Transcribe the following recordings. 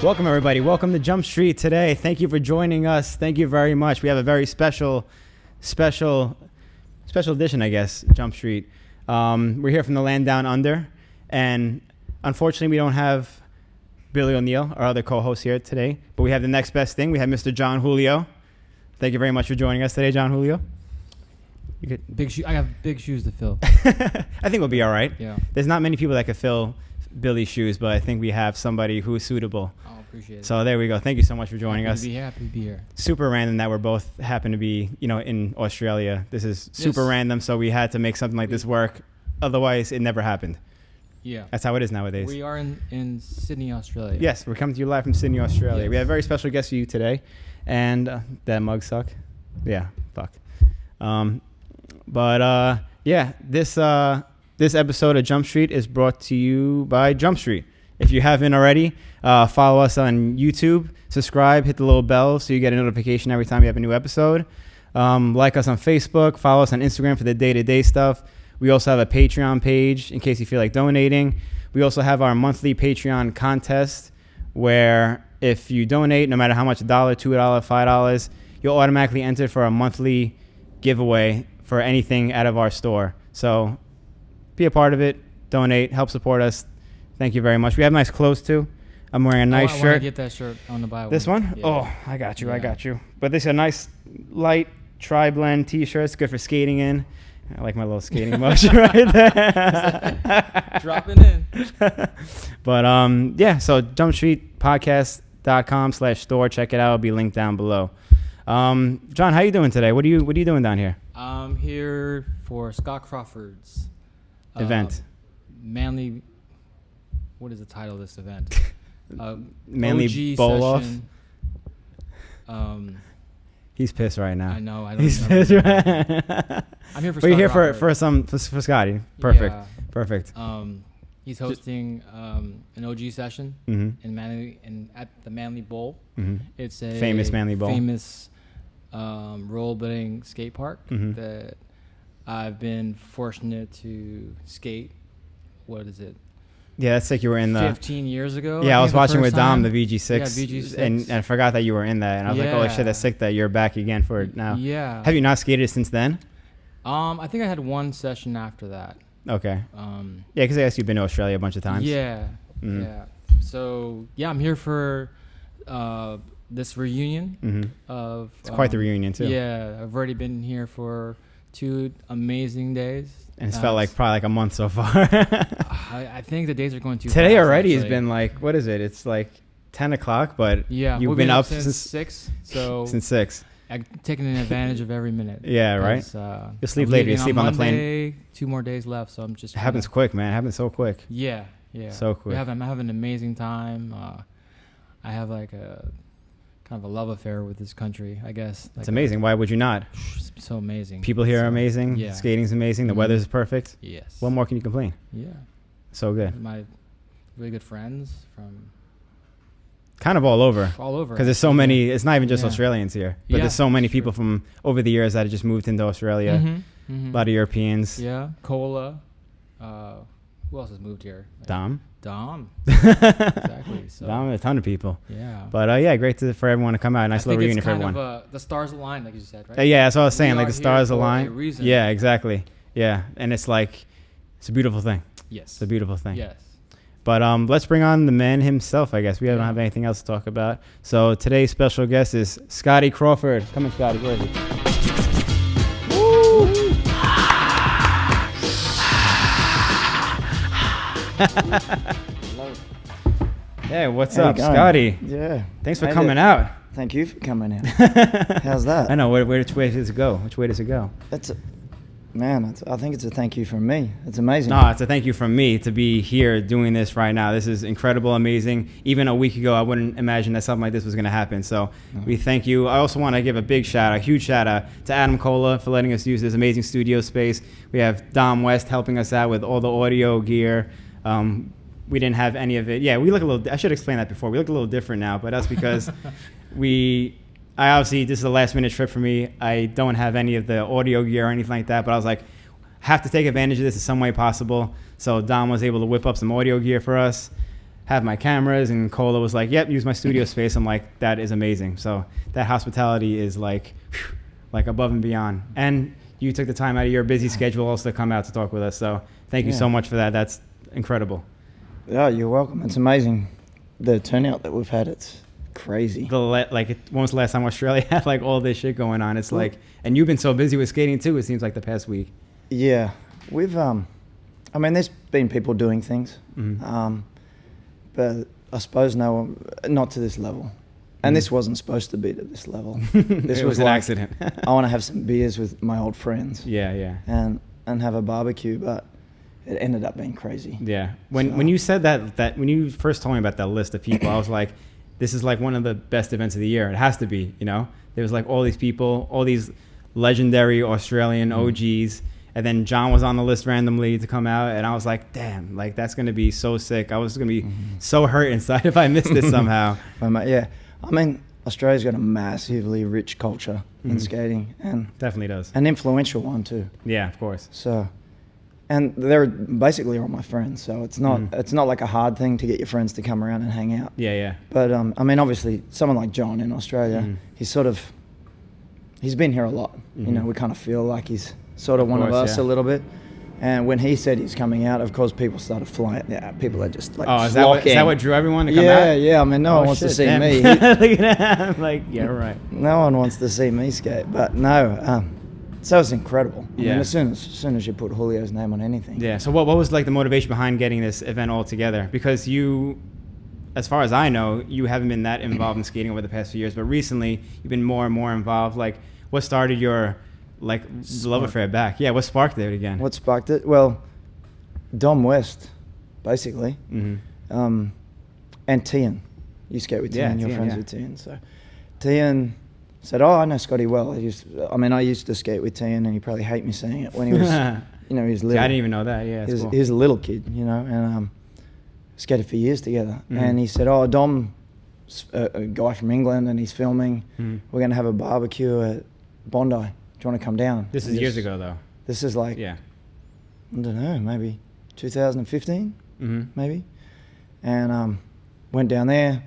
Welcome, everybody. Welcome to Jump Street today. Thank you for joining us. Thank you very much. We have a very special edition, I guess, Jump Street. We're here from the land down under, and unfortunately, we don't have Billy O'Neill, our other co-host here today, but we have the next best thing. We have Mr. John Julio. Thank you very much for joining us today, John Julio. I have big shoes to fill. I think we'll be all right. Yeah. There's not many people that could fill Billy's shoes, but I think we have somebody who is suitable. I appreciate it. So there we go. Thank you so much for joining us. Happy to be here. Super random that we're both happen to be, in Australia. This is super random, so we had to make something like this work. Otherwise, it never happened. Yeah. That's how it is nowadays. We are in Sydney, Australia. Yes, we're coming to you live from Sydney, Australia. Yes. We have a very special guest for you today, and that mug suck. Yeah, fuck. This episode of Jump Street is brought to you by Jump Street. If you haven't already, follow us on YouTube, subscribe, hit the little bell so you get a notification every time we have a new episode. Like us on Facebook, follow us on Instagram for the day-to-day stuff. We also have a Patreon page in case you feel like donating. We also have our monthly Patreon contest where if you donate, no matter how much, $1, $2, $5, you'll automatically enter for a monthly giveaway for anything out of our store. So be a part of it, donate, help support us. Thank you very much. We have nice clothes too. I'm wearing a nice shirt. I want to get that shirt on the buy one. This one? Yeah. Oh, I got you. But this is a nice light tri-blend t-shirt. It's good for skating in. I like my little skating emotion right there. Dropping in. But so jumpstreetpodcast.com/store. Check it out. It'll be linked down below. John, how you doing today? What are you doing down here? I'm here for Scott Crawford's event. Manly. What is the title of this event? Manly OG bowl session. He's pissed right now. I know. I don't He's pissed right. I'm here for. But you're here Scott for Scotty. Perfect. Yeah. Perfect. He's hosting an OG session at the Manly Bowl. Mm-hmm. It's a famous Manly Bowl. Famous rollerblading skate park that I've been fortunate to skate. What is it? Yeah, that's like you were in the 15 years ago. Yeah, I was watching with Dom the VG6, Yeah, VG6. and I forgot that you were in that, and I was like, "Oh shit, that's sick that you're back again for it now." Yeah. Have you not skated since then? I think I had one session after that. Okay. Yeah, because I guess you've been to Australia a bunch of times. Yeah. Mm-hmm. Yeah. So I'm here for this reunion of. It's quite the reunion too. Yeah, I've already been here for 2 amazing days. And it's felt like probably like a month so far. I think the days are going too fast. Today already has been like, what is it? It's like 10 o'clock, but you've been up since 6. So since 6. I've taken advantage of every minute. Yeah, right? You'll sleep later. You sleep on the plane. 2 more days left, so I'm just... It happens quick, man. It happens so quick. Yeah. So quick. I'm having an amazing time. I have like a kind of a love affair with this country, I guess. It's amazing. Why would you not? It's so amazing. People here are amazing. Yeah. Skating's amazing. The weather's perfect. Yes. What more can you complain? Yeah. So good. My really good friends from... Kind of all over. All over. Because there's so many, it's not even just Australians here, but there's so many people from over the years that have just moved into Australia. A lot of Europeans. Yeah. Cola. Who else has moved here? Dom. Exactly. So. Dom, a ton of people. Yeah. But great for everyone to come out. Nice little reunion for everyone. The stars align, like you said, right? Yeah, that's what I was saying. Like the stars align. Reason. Yeah, exactly. Yeah, and it's like, it's a beautiful thing. Yes. It's a beautiful thing. Yes. But let's bring on the man himself, I guess. We don't have anything else to talk about. So today's special guest is Scotty Crawford. Come in, Scotty. Where is he? Woo! Hello. Hey, what's up, Scotty? Yeah. Thanks for coming out. Thank you for coming out. How's that? I know. Which way does it go? Which way does it go? I think it's a thank you from me. It's amazing. No, it's a thank you from me to be here doing this right now. This is incredible, amazing. Even a week ago, I wouldn't imagine that something like this was going to happen. So we thank you. I also want to give a huge shout out to Adam Cola for letting us use this amazing studio space. We have Dom West helping us out with all the audio gear. We didn't have any of it. Yeah, we look a little, I should explain that before. We look a little different now, but that's because this is a last minute trip for me. I don't have any of the audio gear or anything like that, but I was like, have to take advantage of this in some way possible. So Dom was able to whip up some audio gear for us, have my cameras, and Cola was like, yep, use my studio space. I'm like, that is amazing. So that hospitality is like above and beyond. And you took the time out of your busy schedule also to come out to talk with us. So thank you so much for that. That's incredible. Yeah, you're welcome. It's amazing the turnout that we've had. It's crazy. When was the last time Australia had like all this shit going on? It's like, and you've been so busy with skating too, it seems like the past week. Yeah, we've I mean, there's been people doing things, but I suppose not to this level. And this wasn't supposed to be to this level. This was an accident. I want to have some beers with my old friends. Yeah. And have a barbecue, but it ended up being crazy. Yeah. When you said that when you first told me about that list of people, I was like, this is like one of the best events of the year. It has to be, you know? There was like all these people, all these legendary Australian OGs. And then John was on the list randomly to come out. And I was like, damn, like that's going to be so sick. I was going to be so hurt inside if I missed it somehow. Yeah. I mean, Australia's got a massively rich culture in skating. And definitely does. An influential one too. Yeah, of course. So, and they're basically all my friends. So it's not like a hard thing to get your friends to come around and hang out. Yeah. But I mean, obviously, someone like John in Australia, he's been here a lot. You know, we kind of feel like he's sort of one of us a little bit. And when he said he's coming out, of course, people started flying. Yeah, people are just like flocking. Is that what drew everyone to come out? Yeah. I mean, no one wants to see me. Look at that. Like, yeah, right. No one wants to see me skate. But no, so it's incredible. I mean, as soon as you put Julio's name on anything. Yeah. So what was like the motivation behind getting this event all together? Because you, as far as I know, you haven't been that involved in skating over the past few years, but recently you've been more and more involved. Like, what started your love affair back? Yeah, what sparked it again? What sparked it? Well, Dom West, basically, and Tian. You skate with Tian, you're friends with Tian. So Tian said, "Oh, I know Scotty well. I used to skate with Tian, and he probably hate me saying it when he was, he was little. I didn't even know that. Yeah, he was, cool. He was a little kid, and skated for years together. And he said, "Oh, Dom, a guy from England, and he's filming. We're gonna have a barbecue at Bondi. Do you want to come down?" This is years ago, though. This is like, I don't know, maybe 2015, maybe. And went down there.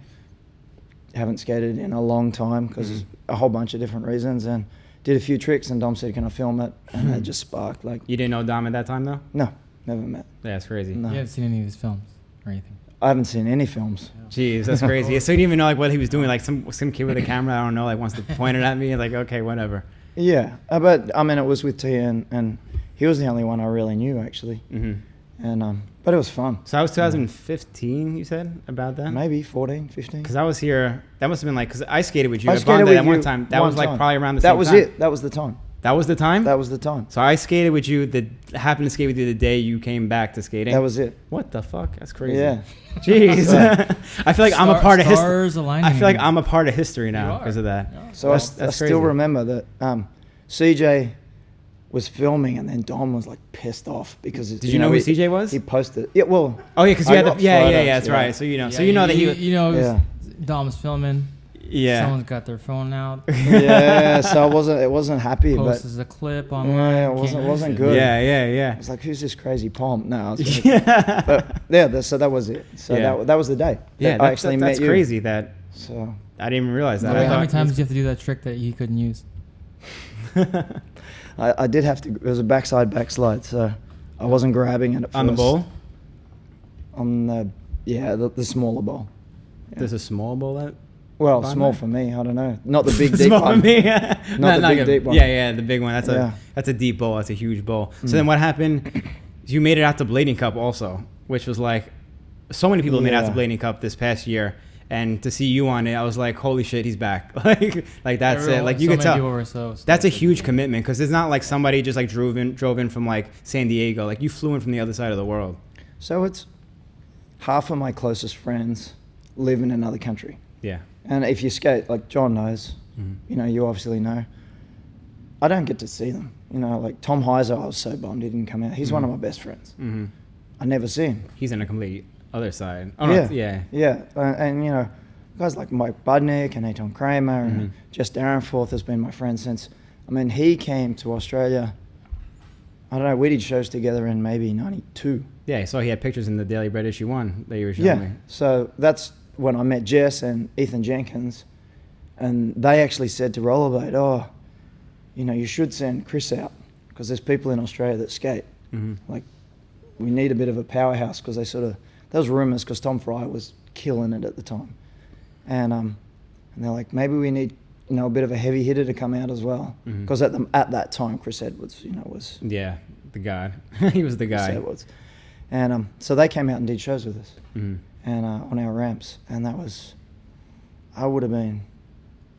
Haven't skated in a long time because a whole bunch of different reasons, and did a few tricks. And Dom said, "Can I film it?" And it just sparked. Like, you didn't know Dom at that time, though? No, never met. Yeah, that's crazy. No. You haven't seen any of his films or anything? I haven't seen any films. Jeez, that's crazy. So you didn't even know like what he was doing. Like some kid with a camera, I don't know, like wants to point it at me. Like, okay, whatever. Yeah, but I mean, it was with Tian, and he was the only one I really knew actually. And but it was fun. So that was 2015, you said, about that? Maybe 14, 15. Because I was here. That must have been like, because I skated with you at Bondi that one time. That was like probably around the same time. That was it. That was the time. That was the time? That was the time. So I skated with you. Happened to skate with you the day you came back to skating. That was it. What the fuck? That's crazy. Yeah. Jeez. I feel like I'm a part of history. I feel like I'm a part of history now because of that. Yeah. So I still remember that CJ was filming, and then Dom was like pissed off because did you know who CJ was? He posted. Yeah. Well. Oh yeah, because you had the that's right. So you know, that Dom's filming. Yeah. Someone's got their phone out. Yeah. So it wasn't happy. Posts a clip online. Yeah, it wasn't good. Yeah. It's like, who's this crazy pomp? No. I was like, but yeah. So that was it. So that was the day. Yeah. I actually met you. That's crazy. That. So I didn't even realize that. How many times did you have to do that trick that he couldn't use? I did have to. It was a backslide, so I wasn't grabbing it at first. On the bowl? On the smaller bowl. Yeah. There's a small bowl that? Well, small for me. I don't know. Not the big deep one. Small for me. Not the big deep one. Yeah, the big one. That's a deep bowl. That's a huge bowl. So then what happened? You made it out to Blading Cup also, which was like, so many people made it out to Blading Cup this past year. And to see you on it, I was like, "Holy shit, he's back!" like that's it. Like you could tell. That's a huge commitment because it's not like somebody just like drove in from like San Diego. Like you flew in from the other side of the world. So it's half of my closest friends live in another country. Yeah. And if you skate, like John knows, you obviously know. I don't get to see them. Like Tom Heiser, I was so bummed he didn't come out. He's one of my best friends. I never see him. He's in a complete other side. Yeah. And guys like Mike Budnick and Aton Kramer and Jess Darrenforth has been my friend since. I mean, he came to Australia. I don't know, we did shows together in maybe 92. Yeah, I saw he had pictures in the Daily Bread issue 1 that you were showing me. So that's when I met Jess and Ethan Jenkins, and they actually said to Rollerblade, oh, you know, you should send Chris out because there's people in Australia that skate. Like, we need a bit of a powerhouse because there was rumours because Tom Fry was killing it at the time. And they're like, maybe we need, you know, a bit of a heavy hitter to come out as well. Because at that time, Chris Edwards, you know, was... Yeah, the god. He was the guy. Chris Edwards. And so they came out and did shows with us. And on our ramps. And that was... I would have been,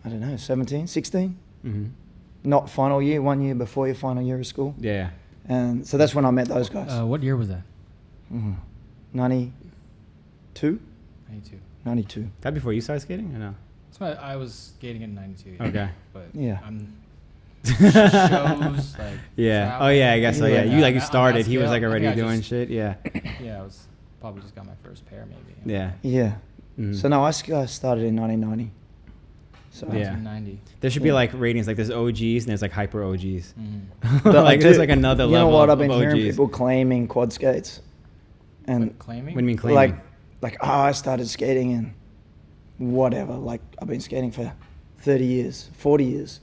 I don't know, 17, 16? Not final year, 1 year before your final year of school. Yeah. And so that's when I met those guys. What year was that? 92? 92. 92. That before you started skating or no? That's why I was skating in 92. Okay. But Yeah. I'm shows like Yeah. travel. Oh yeah, I guess so. Yeah. Yeah. You started. He was like already I think I doing just- shit. Yeah. Yeah, I was probably just got my first pair maybe. Yeah. Yeah. So no, I started in 1990. So Yeah. 1990. There should be like ratings, like there's OGs and there's like hyper OGs. But like I there's do- like another you level. know what? I've of been hearing OGs. people claiming quad skates, and What, claiming? What do you mean claiming? like I started skating in whatever. Like I've been skating for 30 years, 40 years,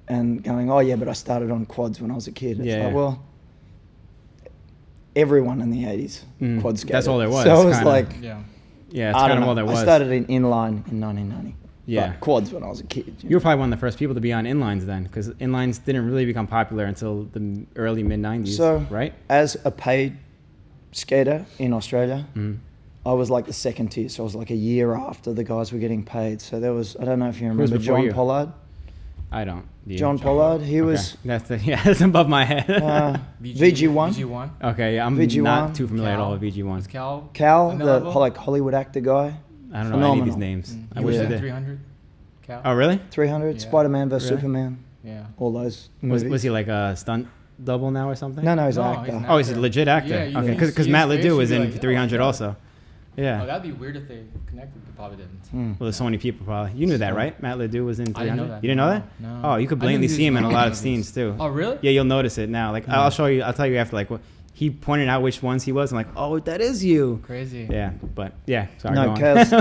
and going, oh yeah, but I started on quads when I was a kid. It's Yeah. like, well, everyone in the 80s quad skated. That's all there was, So it was kinda. like, Yeah. Yeah, it's I kind don't of know. all there was. I started in inline in 1990. Yeah. But quads when I was a kid. You were probably one of the first people to be on inlines then, because inlines didn't really become popular until the early mid 90s, So- right? As a paid skater in Australia, Mm. I was like the second tier, so I was like a year after the guys were getting paid. So there was, I don't know if you Who was remember before John you? Pollard. I don't. Yeah. John Pollard, he Okay. was That's above my head. VG1. VG1. Okay, yeah, I'm VG1. not too familiar at all with Was VG1. Cal? Cal, on the level? like Hollywood actor guy. I don't know any of these Phenomenal. names. I He wish was I in did. 300. Cal? Oh, really? 300, Yeah. Spider-Man vs. Really? Superman, Yeah. all those movies. Was he like a stunt double now or something? No, he's an No, actor. he's an Oh, he's a actor. legit actor. Yeah, you- okay, you because see Matt his face, Ledoux was you'd in be like, 300 oh, also. Yeah. Oh, that'd be weird if they connected. They probably didn't. Well, there's so many people probably. You knew that, right? Matt Ledoux was in 300. I didn't know that. You didn't know that? No. Oh, you could I knew blatantly he see him was in a in lot of movies. scenes too. Oh, really? Yeah, you'll notice it now. Like I'll show you. I'll tell you after. Like he pointed out which ones he was. I'm like, oh, that is you. Crazy. Yeah, but yeah. Sorry. No, go on. Cal's,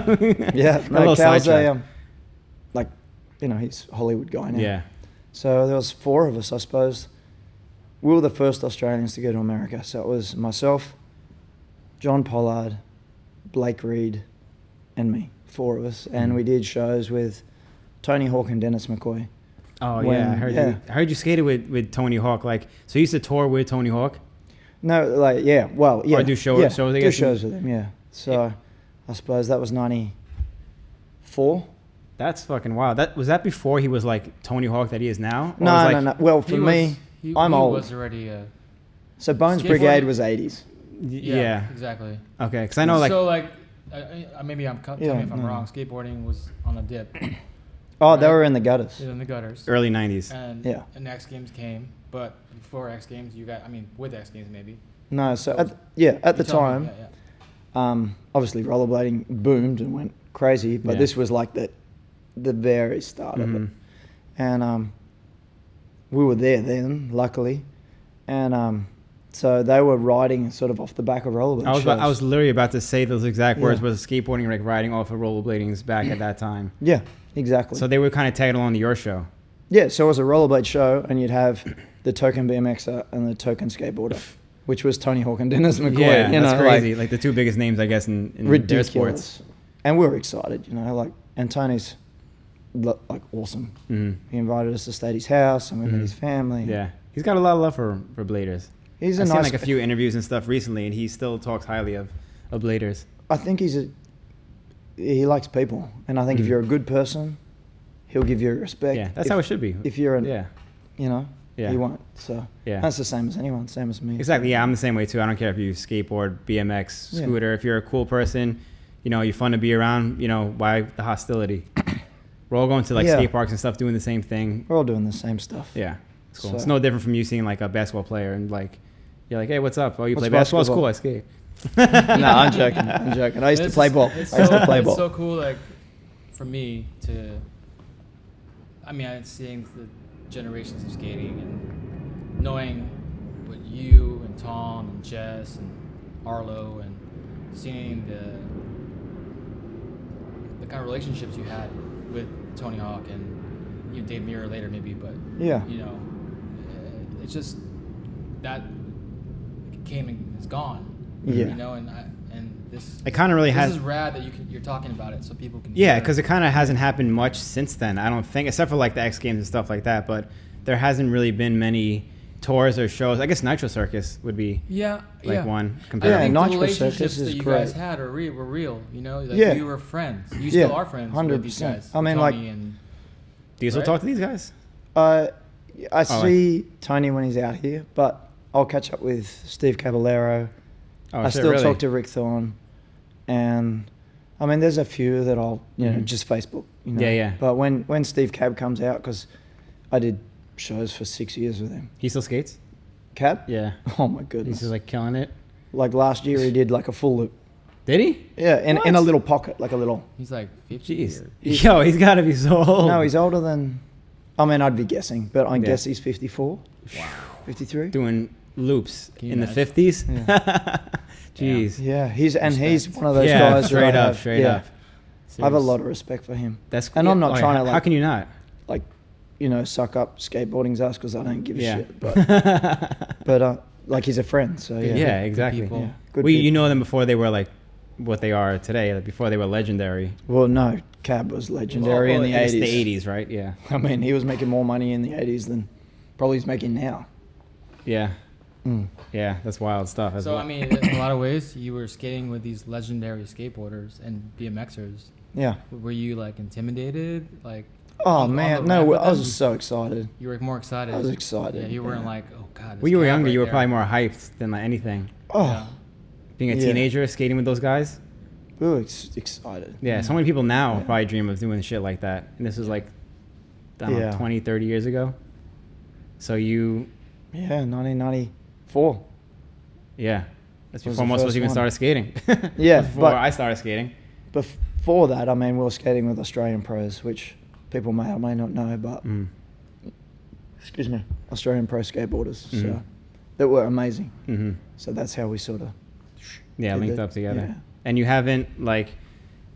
yeah, A no, little Cal's sidetrack. like, you know, he's a Hollywood guy now. Yeah. So there was 4 of us, I suppose. We were the first Australians to go to America. So it was myself, John Pollard, Blake Reed, and me. 4 of us, and we did shows with Tony Hawk and Dennis McCoy. Oh When- yeah, I heard you skated with Tony Hawk. Like, so you used to tour with Tony Hawk. No, like yeah, well yeah, Or do shows- yeah, shows, I do guess? shows with him. Yeah, so I suppose that was 94. That's fucking wild. That was that before he was like Tony Hawk that he is now. Or No, was, no, like, no. Well, for He me, was, I'm he old. was already a... So Bones Skateboarding- Brigade was 80s. Yeah. Exactly. Okay, because I know like. So, like, maybe tell me Yeah, if I'm no. wrong. Skateboarding was on a dip. Oh, they Right. were in the gutters. In the gutters. Early 90s. And, Yeah. and X Games came. But before X Games, you got... I mean, with X Games, maybe. No, so So- at the You tell me, time, yeah. obviously rollerblading boomed and went crazy, but Yeah. this was like the very start of it. Mhm. And we were there then, luckily, and so they were riding sort of off the back of rollerblading. I was literally about to say those exact words. Yeah. Was skateboarding like riding off of rollerblading's back at that time? Yeah, exactly. So they were kind of tagged along to your show. Yeah, so it was a rollerblade show, and you'd have the token BMXer and the token skateboarder, which was Tony Hawk and Dennis McCoy. Yeah, you that's know, crazy. Like the two biggest names, I guess, in their ridiculous. sports. And we were excited, you know, like, and Tony's like awesome. Mhm. He invited us to stay at his house, and we met his family. Yeah, he's got a lot of love for bladers. He's a I've seen nice. like a few interviews and stuff recently, and he still talks highly of bladers. I think he likes people, and I think if Mhm. you're a good person, he'll give you respect. Yeah, that's if, how it should be. If you're an, Yeah, you know, Yeah. he won't. So yeah. that's the same as anyone, same as me. Exactly. Yeah, I'm the same way too. I don't care if you skateboard, BMX, Yeah. scooter. If you're a cool person, you know, you're fun to be around. You know, why the hostility? We're all going to like Yeah. skate parks and stuff, doing the same thing. We're all doing the same stuff. Yeah, it's cool. So- It's no different from you seeing like a basketball player and like you're like, hey, what's up? Oh, you What's play basketball? It's basketball? cool. I skate. No, I'm joking. I'm joking. I used to It's play just- ball. It's I used to so- play it's ball. so cool, like, for me to... I'm seeing the generations of skating and knowing with you and Tom and Jess and Arlo, and seeing the kind of relationships you had with Tony Hawk and Dave Mirra later maybe, but Yeah. you know, it's just that came and is gone. Yeah. You know, and this. It kind of really this has. is rad that you're talking about it so people can. Yeah, hear because it kind of hasn't happened much since then. I don't think, except for like the X Games and stuff like that. But there hasn't really been many tours or shows. I guess Nitro Circus would be one I compared. think Nitro the relationships Circus is that you great. guys had were real. You know, like Yeah. you were friends. You still are friends with these 100%. guys. I mean, Tony like- and Do you still right? talk to these guys? I see Tony when he's out here, but I'll catch up with Steve Caballero. Oh, I shit, still really? talk to Rick Thorne, and I mean, there's a few that I'll just Facebook. You know? Yeah, yeah. But when Steve Cab comes out, because I did shows for 6 years with him. He still skates? Cab? Yeah. Oh my He's goodness! just like killing it. Like last year, he did like a full loop. Did he? Yeah, in a What? little pocket, like a little. he's like 50. Jeez. or- Yo, he's got to be so old. No, he's older than. I mean, I'd be guessing, but I Yeah. guess he's 54, Wow. 53. doing loops Can you in the imagine? 50s. Yeah. Jeez. Yeah, he's Respect. one of those Yeah, guys. that straight I up, have- straight yeah. up. I have a Serious. lot of respect for him. That's And I'm not trying to, How like- can you not? Like, suck up skateboarding's ass because I don't give a Yeah. shit. But like he's a friend, so yeah. Yeah, exactly. people. Yeah, good Well, you people. know them before they were like what they are today, like before they were legendary. Well, no, Cab was legendary in the I guess 80s. the 80s, right? Yeah. I mean, he was making more money in the 80s than probably he's making now. Yeah. Mm. Yeah, that's wild stuff. As So well. I mean, in a lot of ways, you were skating with these legendary skateboarders and BMXers. Yeah. Were you like intimidated? Like, Oh on the man, ramp no, with I was them? just so excited. You were more excited. I was excited. Yeah, you weren't yeah. like, oh god. when you were this cab younger, right you were there. probably more hyped than like anything. Oh, Yeah. Being a Yeah. teenager, skating with those guys. we were excited. Yeah, so many people now Yeah. probably dream of doing shit like that. And this was like, I don't know, Yeah. 20, 30 years ago. So you, Yeah, 1994. yeah. That's Was before the most of us first even one. started skating. Yeah, Before but- I started skating. Before that, I mean, we were skating with Australian pros, which people may or may not know, but Mm. excuse me, Australian pro skateboarders. Mhm. So that were amazing. Mm-hmm. So that's how we sort of Yeah, did linked it. up together. Yeah. And you haven't like,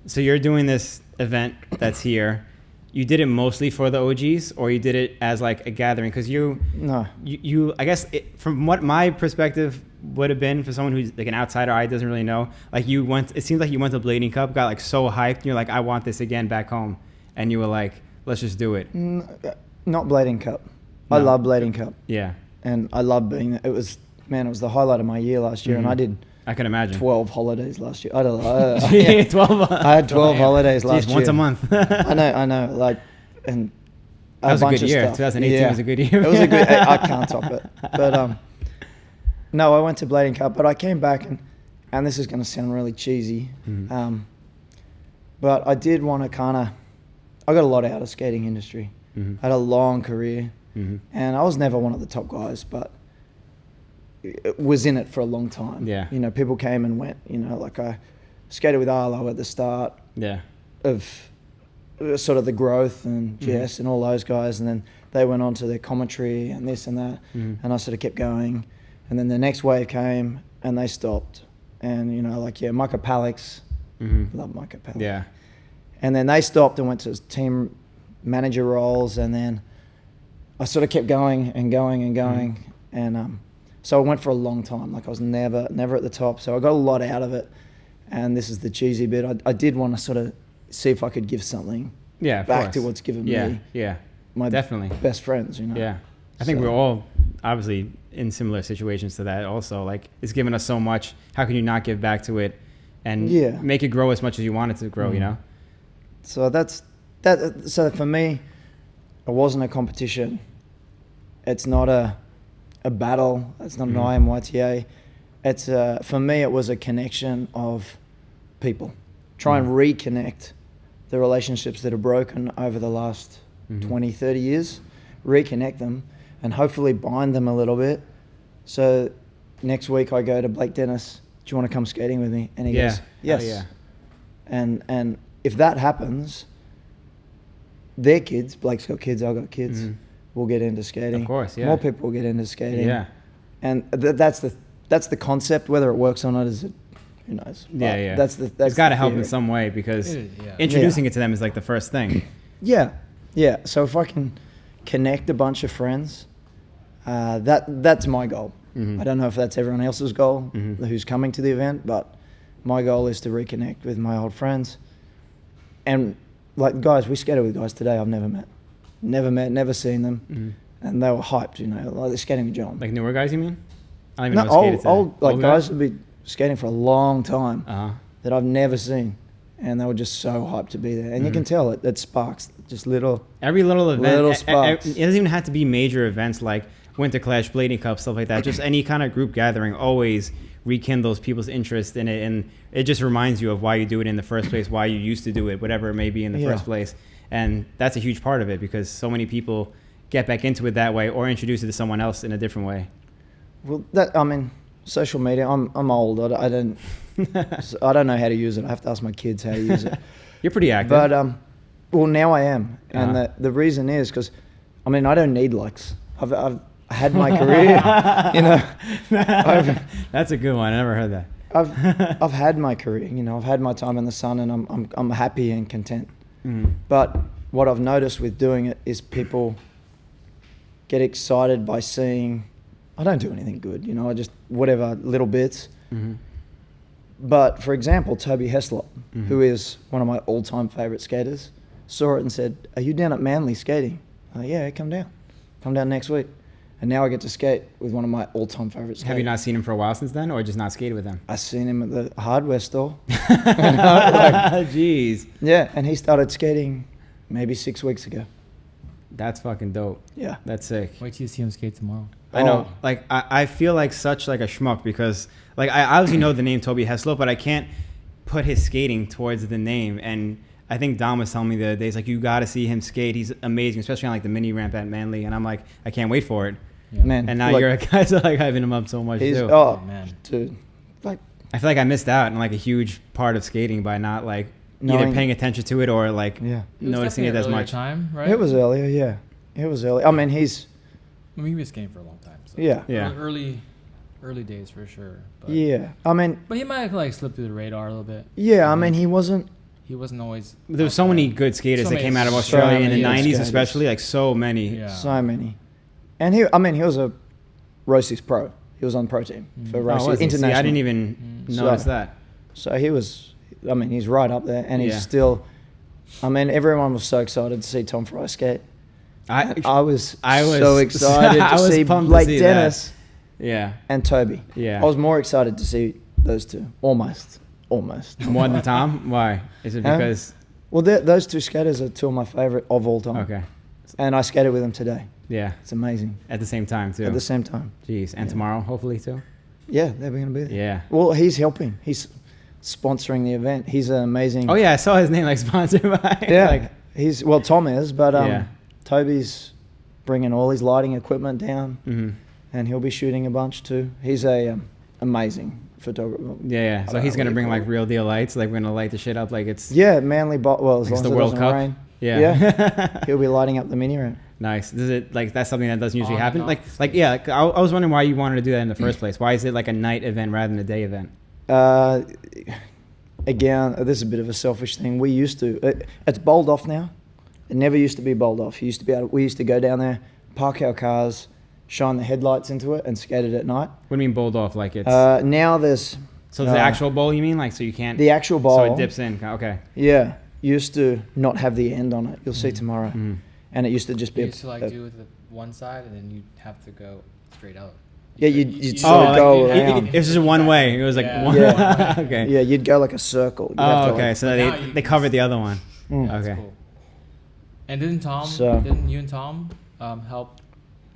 so you're doing this event that's here. You did it mostly for the OGs, or you did it as like a gathering? Because No. you I guess from what my perspective would have been for someone who's like an outsider eye doesn't really know, like you went, it seems like you went to Blading Cup, got like so hyped, and you're like, I want this again back home, and you were like, let's just do it. Not Blading Cup. I No. love Blading Cup, Yeah, and I love being there. It was the highlight of my year last year, Mhm. and I did I can imagine. 12 holidays last year. I don't know. Gee, 12. I had 12 Damn. holidays last Jeez, once year. a month. I know, like, and That was a bunch good of year. stuff. 2018 Yeah. was a good year. It was a good. I can't top it. But no, I went to Blading Cup, but I came back and this is going to sound really cheesy, Mhm. but I did want to kind of. I got a lot out of skating industry. Mhm. I had a long career, Mhm. and I was never one of the top guys, but it was in it for a long time. Yeah. You know, people came and went. You know, like I skated with Arlo at the start Yeah. of sort of the growth and Mhm. Jess and all those guys, and then they went on to their commentary and this and that, Mhm. and I sort of kept going, and then the next wave came and they stopped, and Micah Palix, Mhm. love Micah Palix, Yeah. and then they stopped and went to team manager roles, and then I sort of kept going and going and going, and so I went for a long time. Like I was never at the top, so I got a lot out of it. And this is the cheesy bit. I did want to sort of see if I could give something Yeah. Of back course. to what's given Yeah. me Yeah. my Definitely. best friends. You know. Yeah. I think So- we're all obviously in similar situations to that also. Like it's given us so much. How can you not give back to it and Yeah. make it grow as much as you want it to grow, you know? So that's that. So for me, it wasn't a competition. It's not a battle. It's not an IMYTA. It's for me, it was a connection of people. Try and reconnect the relationships that are broken over the last 20, 30 years, reconnect them, and hopefully bind them a little bit. So next week I go to Blake Dennis, do you want to come skating with me? And he Yeah. goes, yes. Oh, yeah. And if that happens, their kids, Blake's got kids, I've got kids, Mhm. will get into skating. Of course, yeah. More people will get into skating. Yeah. And that's the concept. Whether it works or not is it, who knows. Yeah. That's it's got to the help in theory. some way because It is, yeah. introducing it to them is like the first thing. Yeah. So if I can connect a bunch of friends, that's my goal. I don't know if that's everyone else's goal who's coming to the event, but my goal is to reconnect with my old friends. And like guys, we skated with guys today I've never met, never seen them, and they were hyped. Like they're skating with John. Like newer guys, you mean? I don't even No, know skated today. old like Old guys have been skating for a long time Uh-huh. that I've never seen, and they were just so hyped to be there. And you can tell it sparks just little. Every little event, Little sparks. it doesn't even have to be major events like Winter Clash, Blading Cup, stuff like that. Just any kind of group gathering always rekindles people's interest in it, and it just reminds you of why you do it in the first place, why you used to do it, whatever it may be in the first place. And that's a huge part of it because so many people get back into it that way or introduce it to someone else in a different way. Well, social media. I'm old. I don't know how to use it. I have to ask my kids how to use it. You're pretty active. But well, now I am, and Uh-huh. the reason is because, I don't need likes. I've had my career, That's a good one. I never heard that. I've had my career. I've had my time in the sun, and I'm happy and content. But what I've noticed with doing it is people get excited by seeing. I don't do anything good, I just whatever little bits. But for example, Toby Heslop, who is one of my all-time favorite skaters, saw it and said, "Are you down at Manly skating?" I'm like, "Yeah, come down next week." And now I get to skate with one of my all-time favorite skaters. Have you not seen him for a while since then, or just not skated with him? I seen him at the hardware store. Jeez. Yeah, and he started skating maybe 6 weeks ago. That's fucking dope. Yeah. That's sick. Wait till you see him skate tomorrow. I know. Like, I feel like such like a schmuck because, like, I obviously know the name Toby Heslop, but I can't put his skating towards the name. And I think Dom was telling me the other day, he's like, you got to see him skate. He's amazing, especially on, like, the mini ramp at Manly. And I'm like, I can't wait for it. Yeah. Man, And now like, you're a guy so like hyping him up so much, he's too. oh Man. dude, like I feel like I missed out on, like, a huge part of skating by not, like, either Knowing- paying attention to it or, like, yeah. noticing it as much. Time, right? It was earlier, yeah. It was early. He's I mean, he was skating for a long time. So. yeah. Yeah. Early days for sure. But, Yeah. But he might have like slipped through the radar a little bit. Yeah, he wasn't. He wasn't always. There were so many good skaters So that many- came out of so Australia in the many good 90s, skaters. especially, like, so many. Yeah. So many. And he was a Row 6 pro. He was on pro team for Row Oh, 6 was he? See, international. I didn't even So- notice that. So he was, he's right up there, and he's Yeah. still. Everyone was so excited to see Tom Fry skate. I was so excited I to was see pumped to Blake see Dennis Yeah. and Toby. Yeah. I was more excited to see those two. Almost. More than Tom? Why? Is it Huh? because... Well, those two skaters are two of my favorite of all time. Okay. And I skated with them today. Yeah. It's amazing. At the same time, too. At the same time. Jeez. And Yeah. tomorrow, hopefully, too? Yeah, they're going to be there. Yeah. Well, he's helping. He's sponsoring the event. He's an amazing. Oh, yeah. I saw his name, like, sponsored by... Yeah. Like, Tom is, but Yeah. Toby's bringing all his lighting equipment down, mhm. and he'll be shooting a bunch too. He's a amazing photographer. Yeah. I So don't he's know going to what bring, you like, call it. real deal lights. Like, we're going to light the shit up like it's... Yeah, Manly as Like long it's as the it World doesn't Cup? rain. Yeah. He'll be lighting up the mini ramp. Nice. Is it, like, that's something that doesn't usually On happen? and Like, off. I was wondering why you wanted to do that in the first place. Why is it, like, a night event rather than a day event? Again, this is a bit of a selfish thing. We used to. It's bowled off now. It never used to be bowled off. We used to go down there, park our cars, shine the headlights into it, and skate it at night. What do you mean bowled off? Like, it's... Now there's so it's the actual bowl, you mean? Like, so you can't... the actual bowl. So it dips in. Okay. Yeah, used to not have the end on it. You'll see tomorrow. Mhm. And it used to just be. You used to like do with the one side, and then you have to go straight out. Yeah, you'd Oh, sort of like, go it around. was just one way. It was like Yeah. one. Yeah. Okay. Yeah, you'd go like a circle. You'd have Oh, to, okay. like- So But now they you they can covered the other one. Mm. That's Okay. cool. And So- didn't you and Tom help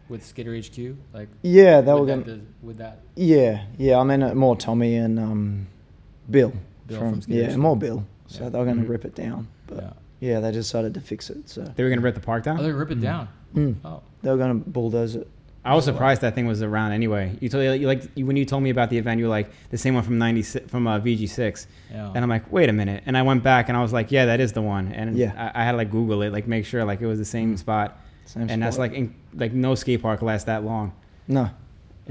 with Skater HQ? Like Yeah, they were with going. that, with that Yeah. More Tommy and Bill. Bill from Skater Yeah, HQ. more Bill. So Yeah. they were going to Mhm. rip it down, but yeah. yeah, they decided to fix it. So They were gonna rip the park Oh, down. they rip it down. Mm. Oh, they were going to bulldoze it. I was surprised that thing was around anyway. When you told me about the event, you were like the same one from '96 from VG6, yeah. and I'm like, wait a minute. And I went back and I was like, yeah, that is the one. And Yeah. I had to like Google it, like make sure like it was the same spot. Same And that's spot. like no skate park lasts that long. No.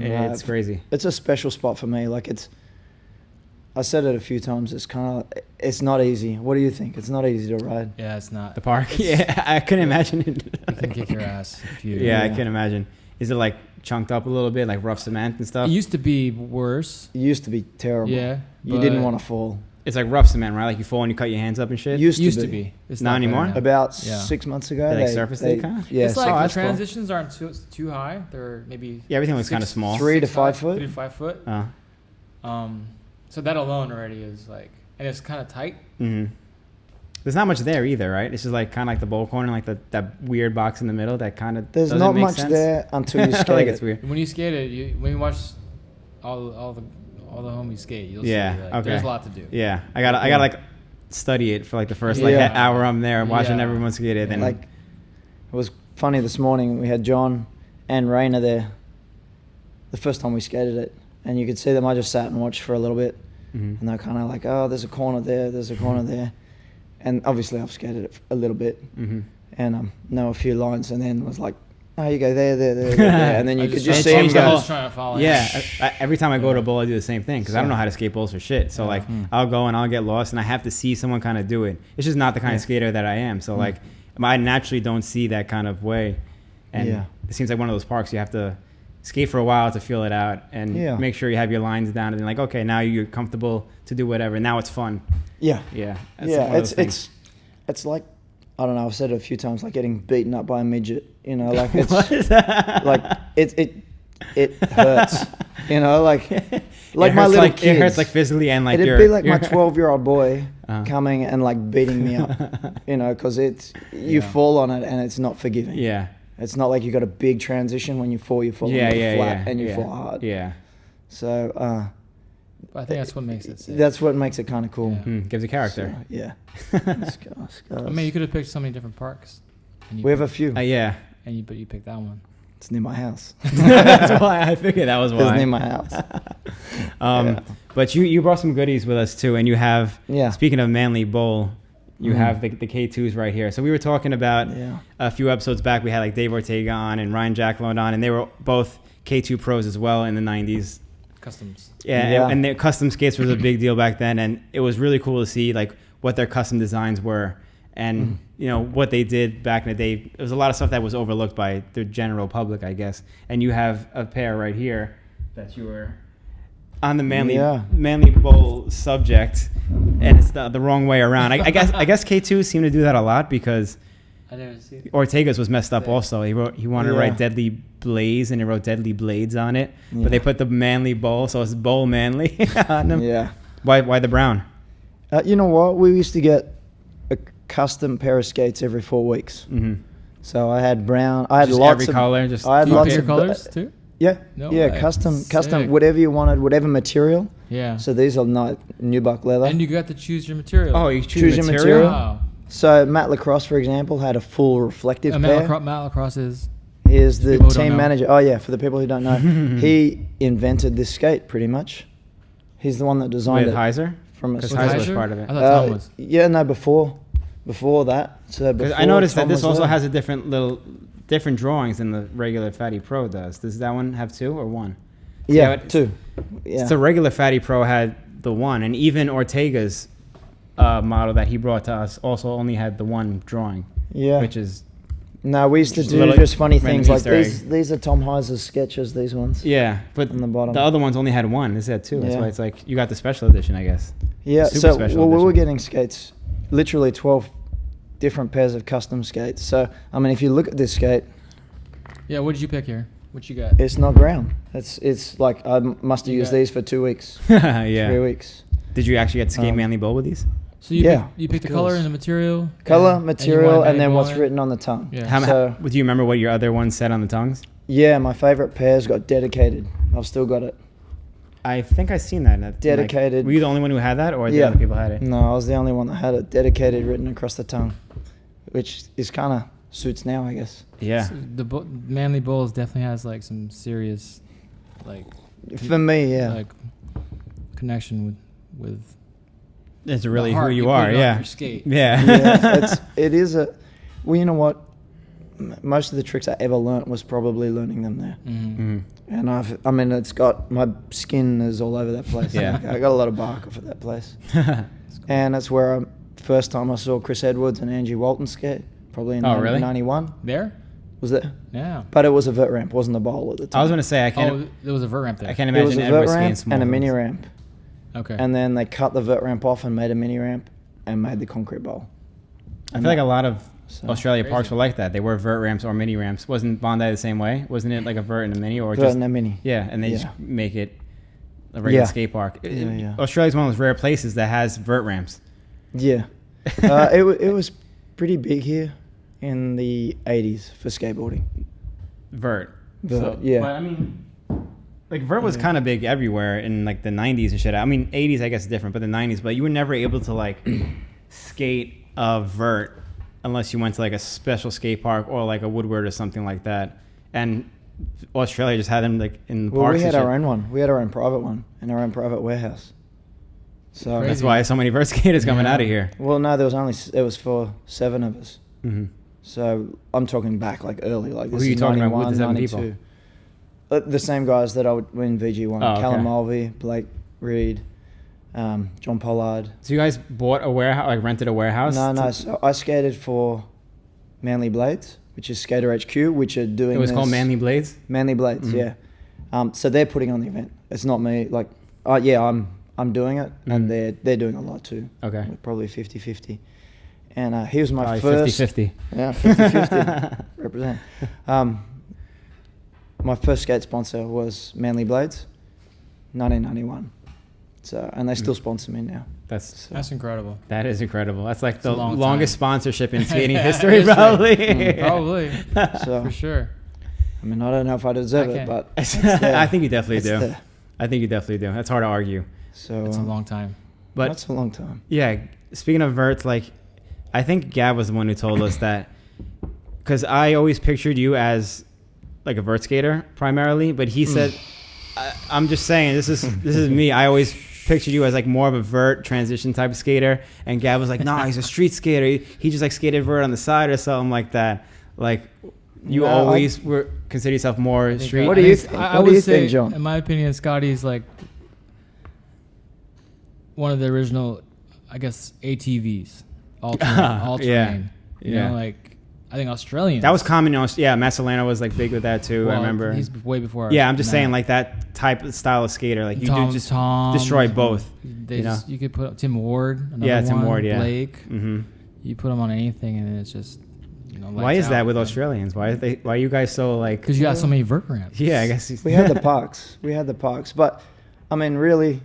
It's crazy. It's a special spot for me. Like I said it a few times. It's not easy. What do you think? It's not easy to ride. Yeah, it's not. The park? Yeah, I couldn't imagine it. You can kick your ass if you. Yeah, I can imagine. Is it like chunked up a little bit, like rough cement and stuff? It used to be worse. It used to be terrible. Yeah. You didn't want to fall. It's like rough cement, right? Like you fall and you cut your hands up and shit? Used to be. It's not anymore? there now. About 6 months ago. They like surfaced it kind of? Yeah. It's like the that's cool. transitions aren't too high. They're maybe. Yeah, everything looks kind of small. 3 to 5 foot. 3 to 5 foot. Oh. So that alone already is like, and it's kind of tight. Mm-hmm. There's not much there either, right? It's just like kind of like the bowl corner, like that weird box in the middle that kind of There's doesn't not make much sense. there until you skate like it. it's weird. When you skate it, when you watch all the homies skate, you'll see like, okay. there's a lot to do. Yeah, I gotta like study it for like the first like hour I'm there watching everyone skate it. Then like, it was funny this morning. We had John and Raina there. The first time we skated it, and you could see them. I just sat and watched for a little bit, and they're kind of like, "Oh, there's a corner there. There's a corner there," and obviously I've skated it a little bit, and know a few lines, and then was like, "Oh, you go there, and then you could just see them go. Trying to follow. Yeah, every time I go to a bowl, I do the same thing because I don't know how to skate bowls for shit. So like, I'll go and I'll get lost, and I have to see someone kind of do it. It's just not the kind of skater that I am. So like, I naturally don't see that kind of way, and it seems like one of those parks you have to skate for a while to feel it out and make sure you have your lines down, and then like, okay, now you're comfortable to do whatever. Now it's fun. Yeah. It's like, I don't know. I've said it a few times, like getting beaten up by a midget. You know, like it's like it hurts. You know, like my little kids. It hurts like physically and like it'd be like my 12-year-old boy coming and like beating me up. You know, because you fall on it and it's not forgiving. Yeah. It's not like you got a big transition. When you fall flat and you fall hard. Yeah. So. I think that's what makes it sick. That's what makes it kind of cool. Gives a character. So, yeah. I mean, you could have picked so many different parks. We have a few. But you picked that one. It's near my house. That's why I figured that was why. It's near my house. But you brought some goodies with us too, and you have. Speaking of Manly Bowl, you have the K2s right here. So we were talking about a few episodes back. We had like Dave Ortega on and Ryan Jacklow on, and they were both K2 pros as well in the 90s. Customs. And their custom skates was a big deal back then, and it was really cool to see like what their custom designs were, and you know what they did back in the day. It was a lot of stuff that was overlooked by the general public, I guess. And you have a pair right here that you were on the Manly Bowl subject, and it's the wrong way around. I guess K2 seem to do that a lot because I never see it. Ortega's was messed up also. He wanted to write Deadly Blaze, and he wrote Deadly Blades on it. But they put the Manly Bowl, so it's Bowl Manly on them. Yeah. Why the brown? You know what? We used to get a custom pair of skates every 4 weeks. So I had brown. I had just lots every of color. I had lots of colors too. Yeah. No way. Custom, whatever you wanted, whatever material. Yeah. So these are not Nubuck leather. And you got to choose your material. Oh, you choose your material. Wow. So Matt Lacrosse, for example, had a full reflective pair. Matt Lacrosse is the team manager. Oh yeah, for the people who don't know, he invented this skate pretty much. He's the one that designed it. Heiser? Because Heiser was part of it. I thought Tom was. Yeah, no, before that. So before I noticed that this also there. has a different drawings than the regular Fatty Pro does. Does that one have 2 or 1? Yeah, 2. Yeah. So regular Fatty Pro had the 1, and even Ortega's model that he brought to us also only had the 1 drawing. Yeah. Which is... No, we used to do just funny things like these. These are Tom Heiser's sketches, these ones. Yeah, but on the bottom. The other ones only had 1. This had 2. That's why it's like you got the special edition, I guess. Yeah, so we were getting skates, literally 12 different pairs of custom skates. So, I mean, if you look at this skate... Yeah, what did you pick here? What you got? It's not ground. It's like I must have used these for 2 weeks. 3 weeks. Did you actually get to skate Manly Bowl with these? So you picked the color and the material? Material, and then what's written on the tongue. Yeah. Do you remember what your other ones said on the tongues? Yeah, my favorite pairs got dedicated. I've still got it. I think I've seen that. Dedicated. Were you the only one who had that, or the other people had it? No, I was the only one that had it. Dedicated written across the tongue, which is kind of suits now, I guess. Yeah. So the Manly Bowls definitely has like some serious, like. For me, like connection with. It's really who you are, yeah. Your skate. Yeah. It is a. Well, you know what? most of the tricks I ever learnt was probably learning them there. Mm-hmm. And it's got, my skin is all over that place. Yeah. I got a lot of bark off of that place. And that's where first time I saw Chris Edwards and Angie Walton skate, probably in really? 91. There? Was there? Yeah. But it was a vert ramp, wasn't a bowl at the time. I was gonna say I can't. There was a vert ramp there. I can't It was imagine a Edward vert skating ramp small and a ones. mini ramp. Okay. And then they cut the vert ramp off and made a mini ramp and made the concrete bowl. I feel like a lot of Australia Crazy. parks were like that. They were vert ramps or mini ramps. Wasn't Bondi the same way? Wasn't it like a vert and a mini, or Vert just and a mini. yeah? And they Yeah. just make it a regular Yeah. skate park. Yeah. Australia's one of those rare places that has vert ramps. Yeah. It was pretty big here in the 80s for skateboarding. Vert. Vert, yeah. But I mean, like vert was Yeah. kind of big everywhere in like the 90s and shit. I mean, 80s I guess is different, but the 90s. But you were never able to like skate a vert unless you went to like a special skate park or like a Woodward or something like that. And Australia just had them like in the Well, parks. we had and our shit. own one. We had our own private one in our own private warehouse. So Crazy. That's why so many vert skaters coming Yeah. out of here. well, no, it was for 7 of us. Mm-hmm. So I'm talking back like early, like Who this are you is talking about 91, with the 7 92. people? The same guys that I would win VG1. Oh, okay. Callum Mulvey, Blake Reed, John Pollard. So you guys bought a warehouse, like rented a warehouse? No. So I skated for Manly Blades, which is Skater HQ, which are doing. It was this- called Manly Blades? Manly Blades, Mhm. yeah. So they're putting on the event. It's not me. Like, I'm doing it, and Mhm. they're doing a lot too. Okay. Probably 50-50. And he was my Probably first 50-50. Yeah, 50-50. Represent. My first skate sponsor was Manly Blades, 1991. So, and they still sponsor me now. That's incredible. That is incredible. That's like the a long longest time. sponsorship in skating Yeah, history, history. probably. Probably. So, For sure. I mean, I don't know if I deserve I it, can't- but I think you definitely it's do. there. I think you definitely do. That's hard to argue. So It's a long time. But that's a long time. yeah, speaking of verts, like I think Gab was the one who told us that, because I always pictured you as like a vert skater primarily, but he said, I'm just saying this is me. I always pictured you as like more of a vert transition type of skater, and Gab was like, nah, he's a street skater. He just like skated vert on the side or something like that. Like you No, always were consider yourself more street. What do you think? I What do would you say, think, John? in my opinion, Scotty's like one of the original, I guess, ATVs. All terrain. You Yeah. know, like I think Australians. That was common. Yeah, Macelano was like big with that too. I well, remember. He's way before. Yeah, I'm just Matt. saying like that type of style of skater. Like you Tom, do just Tom, destroy both. They you know? you could put Tim Ward. Another Yeah, Tim one, Ward, yeah. Blake. Mm-hmm. You put them on anything, and it's just Why is that with Australians? Why are you guys so like? Because you got so many vert ramps. Yeah, I guess We had the parks. But I mean, really,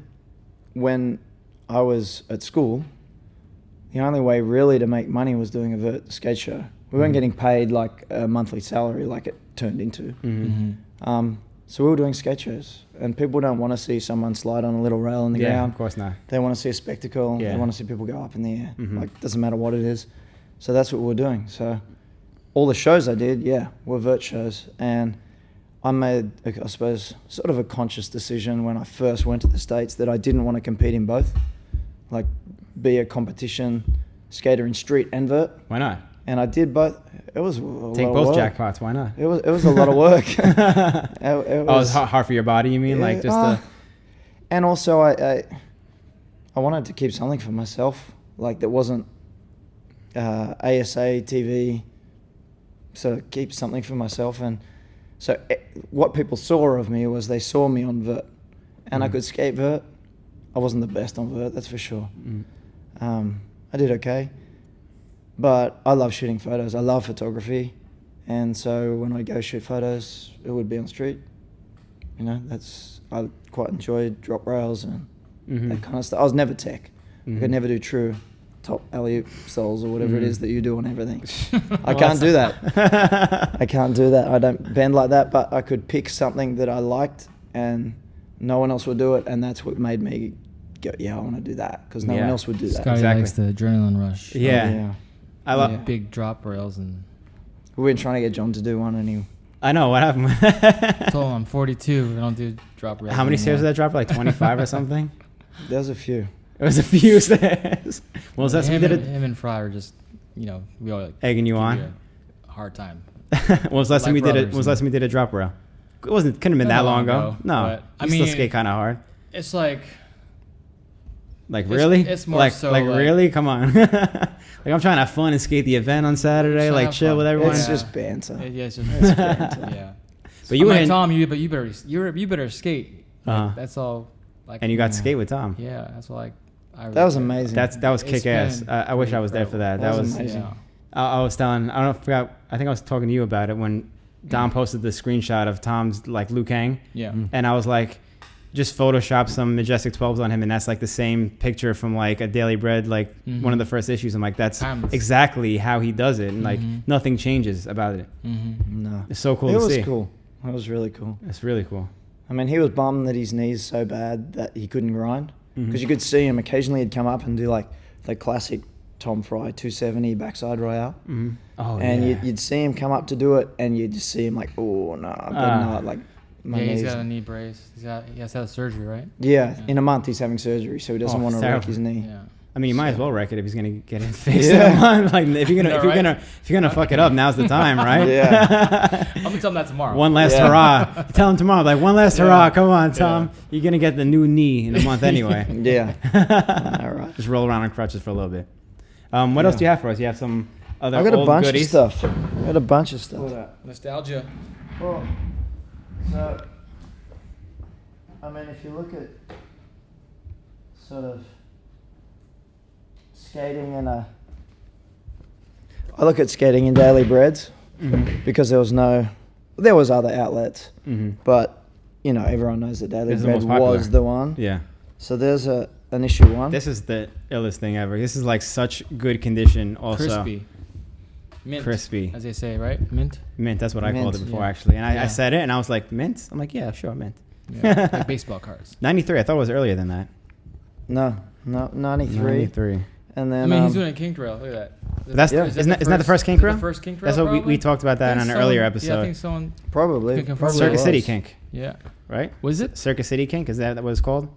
when I was at school, the only way really to make money was doing a vert skate show. We weren't getting paid like a monthly salary like it turned into. Mm-hmm. So we were doing skate shows, and people don't want to see someone slide on a little rail in the Yeah, ground. of course not. They want to see a spectacle. Yeah. They want to see people go up in the air. Mhm. Like, doesn't matter what it is. So that's what we were doing. So all the shows I did, were vert shows. And I made, I suppose, sort of a conscious decision when I first went to the States that I didn't want to compete in both. Like, be a competition skater in street and vert. Why not? And I did both. It was a Take lot of both work. jackpots. Why not? It was a lot of work. It was hard for your body. You mean like just the? And also, I wanted to keep something for myself, like that wasn't ASA TV. So keep something for myself, and so what people saw of me was they saw me on vert, and I could skate vert. I wasn't the best on vert, that's for sure. I did okay, but I love shooting photos. I love photography, and so when I go shoot photos, it would be on street. You know, I quite enjoyed drop rails and that kind of stuff. I was never tech. I could never do true top alley-oop soles or whatever it is that you do on everything. I can't do that. I can't do that. I don't bend like that, but I could pick something that I liked and no one else would do it, and that's what made me go, I want to do that, because no one else would do that. Scotty Exactly. likes the adrenaline rush. Yeah. I love. Yeah. Big drop rails and. We've been trying to get John to do one, and he... I know what happened. I told him I'm 42. I don't do drop rails. How many stairs did anymore. that drop? Like 25 or something? There's a few. It was a few stairs. Well, that's we him did and, it. him and Fry are just, we all like Egging you give on? you a hard time. When was the last time we did it? brothers, When was the last time we did a drop rail? It wasn't. Couldn't have been Not that long long ago. ago, No, but, I you still mean, skate kind of hard. It's like Like really? it's more like so like like- really? Come on. Like I'm trying to have fun and skate the event on Saturday. Trying to Like have chill fun. with everyone. It's Yeah. just banter. yeah, it's just It's banter. yeah. But you I'm like, went, Tom, you better skate. Like, Uh-huh. that's all. Like, and you got to skate with Tom. Yeah, that's all. Like That was amazing. That was It's kick ass. been I wish I was there for that. That That was was. amazing. Yeah. I was telling. I don't know. If I forgot. I think I was talking to you about it when Dom posted the screenshot of Tom's like Liu Kang, Yeah. and I was like, just Photoshop some Majestic 12s on him, and that's like the same picture from like a Daily Bread, like one of the first issues. I'm like, that's Timeless. exactly how he does it, and like nothing changes about it. No. It's so cool It to was see. cool. It was really cool. It's really cool. I mean, he was bummed that his knees so bad that he couldn't grind. Because you could see him occasionally he'd come up and do like the classic Tom Fry 270 backside royale. Oh And yeah. you'd see him come up to do it and you'd just see him like, oh, no, I better not. Like, my Yeah, knees. he's got a knee brace. He has to have surgery, right? Yeah, in a month he's having surgery, so he doesn't Oh, want to terrible. wreck his knee. Yeah. I mean, you might as well wreck it if he's gonna get it fixed. Yeah. in a month. Like if you're know, right? if you're gonna fuck it up, now's the time, right? Yeah. I'm gonna tell him that tomorrow. One last Yeah. hurrah. Tell him tomorrow, like one last hurrah. Come on, Tom. You're gonna get the new knee in a month anyway. Yeah. All right. Just roll around on crutches for a little bit. What else do you have for us? You have some other I got a old bunch goodies? of stuff. I got a bunch of stuff. Nostalgia. Well, so, I mean, if you look at sort of skating in a... I look at skating in Daily Breads because there was other outlets, but, you know, everyone knows that Daily This is the Bread most popular. was the one. Yeah. So there's an issue one. This is the illest thing ever. This is like such good condition. Also Crispy. Mint. crispy. As they say, right? Mint. Mint. That's what I called it Mint, before, yeah. actually. And I Yeah. said it, and I was like, mint. I'm like, yeah, sure, mint. Yeah. Like baseball cards. 93. I thought it was earlier than that. No, 93. 93. And I then... mean, he's doing a kink rail. Look at that. That's Yeah. isn't that the first kink is it rail? The first kink rail. That's what we probably? talked about that I on think an someone- earlier Yeah, I episode. think someone. Probably. Can confirm Circus it City was. kink, Yeah. right? Was it? Circus City kink, is that what it's called?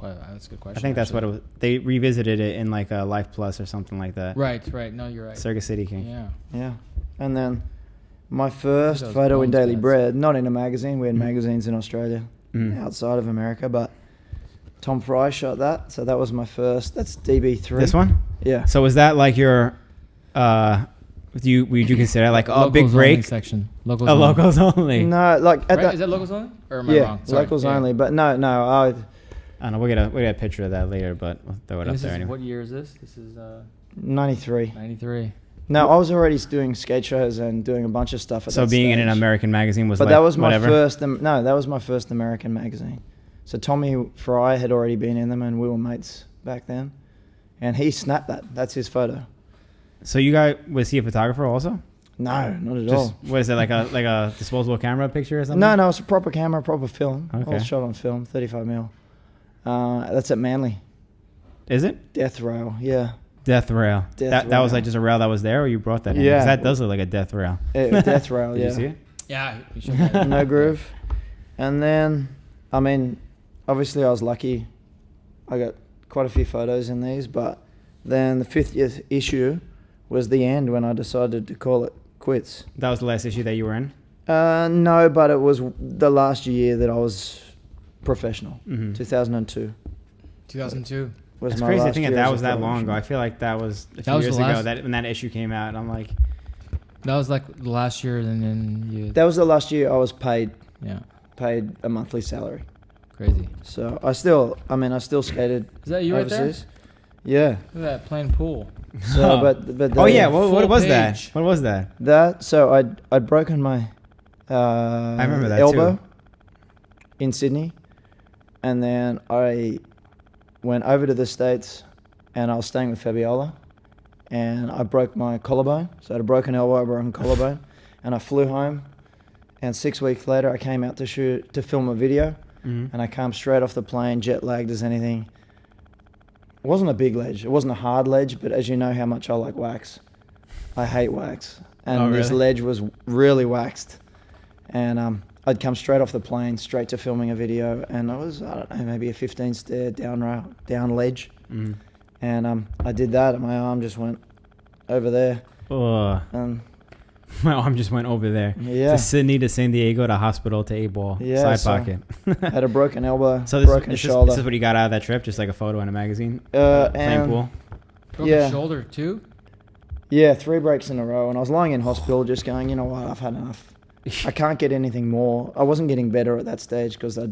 Well, that's a good question. I think that's what actually. it was. They revisited it in like a Life Plus or something like that. Right. No, you're right. Circus City kink. Yeah. Yeah. And then my first Those photo in bones Daily pads. Bread, not in a magazine, we had magazines in Australia, outside of America, but Tom Fry shot that. So that was my first. That's DB3. This one? Yeah. So was that like your would you consider that like Locals big only break? section. Locals A only. locals only. No, like at Right? that. Is that locals only? Or am I Yeah, wrong? Sorry. locals Yeah. only. But no, I don't know. We'll get a picture of that later, but we'll throw it And up this there is, anyway. what year is this? This is 93. 93. No, I was already doing skate shows and doing a bunch of stuff at So that being in an stage. American magazine was But like that was my whatever. first. No, that was my first American magazine. So Tommy Fry had already been in them, and we were mates back then. And he snapped that. That's his photo. So was he a photographer also? No, not at Just all. what is it like a disposable camera picture or something? No, it's a proper camera, proper film. Okay. All shot on film, 35 mil. That's at Manly. Is it Death Rail, yeah. death rail? Death that was rail. like just a rail that was there, or you brought that in? Yeah. 'Cause that does look like a death rail. Death Rail, Did yeah. you see it? Yeah. You showed that. No groove. And then, I mean, obviously I was lucky. I got quite a few photos in these, but then the 50th issue was the end when I decided to call it quits. That was the last issue that you were in. No, but it was the last year that I was professional. Mm-hmm. 2002 2002. was It's my crazy to last think year that as was a that long ago. professional. I feel like that was a few was years the ago. last- That when that issue came out, and I'm like, That was like the last year, and then you. That was the last year I was paid Yeah. a monthly salary. Crazy. So I still skated Is that you right there? overseas. Yeah. Look at that playing pool. So, but oh the- yeah, what full was that? page. What was that? That so I'd broken my I remember that elbow too. in Sydney, and then I went over to the States, and I was staying with Fabiola, and I broke my collarbone. So I had a broken elbow, a broken collarbone, and I flew home, and 6 weeks later I came out to film a video, and I came straight off the plane, jet lagged as anything. It wasn't a big ledge. It wasn't a hard ledge, but as you know how much I like wax. I hate wax. And Oh, this really? ledge was really waxed. And I'd come straight off the plane, straight to filming a video. And I was, I don't know, maybe a 15-stair down ledge. And I did that, and my arm just went over there. Ugh. And my arm just went over there. Yeah. To Sydney, to San Diego, to hospital, to A-ball, Yeah, side pocket. Had a broken elbow, So broken shoulder. This is what you got out of that trip? Just like a photo in a magazine? And Playing pool? Broken shoulder too? Yeah, 3 breaks in a row. And I was lying in hospital just going, you know what, I've had enough. I can't get anything more. I wasn't getting better at that stage because I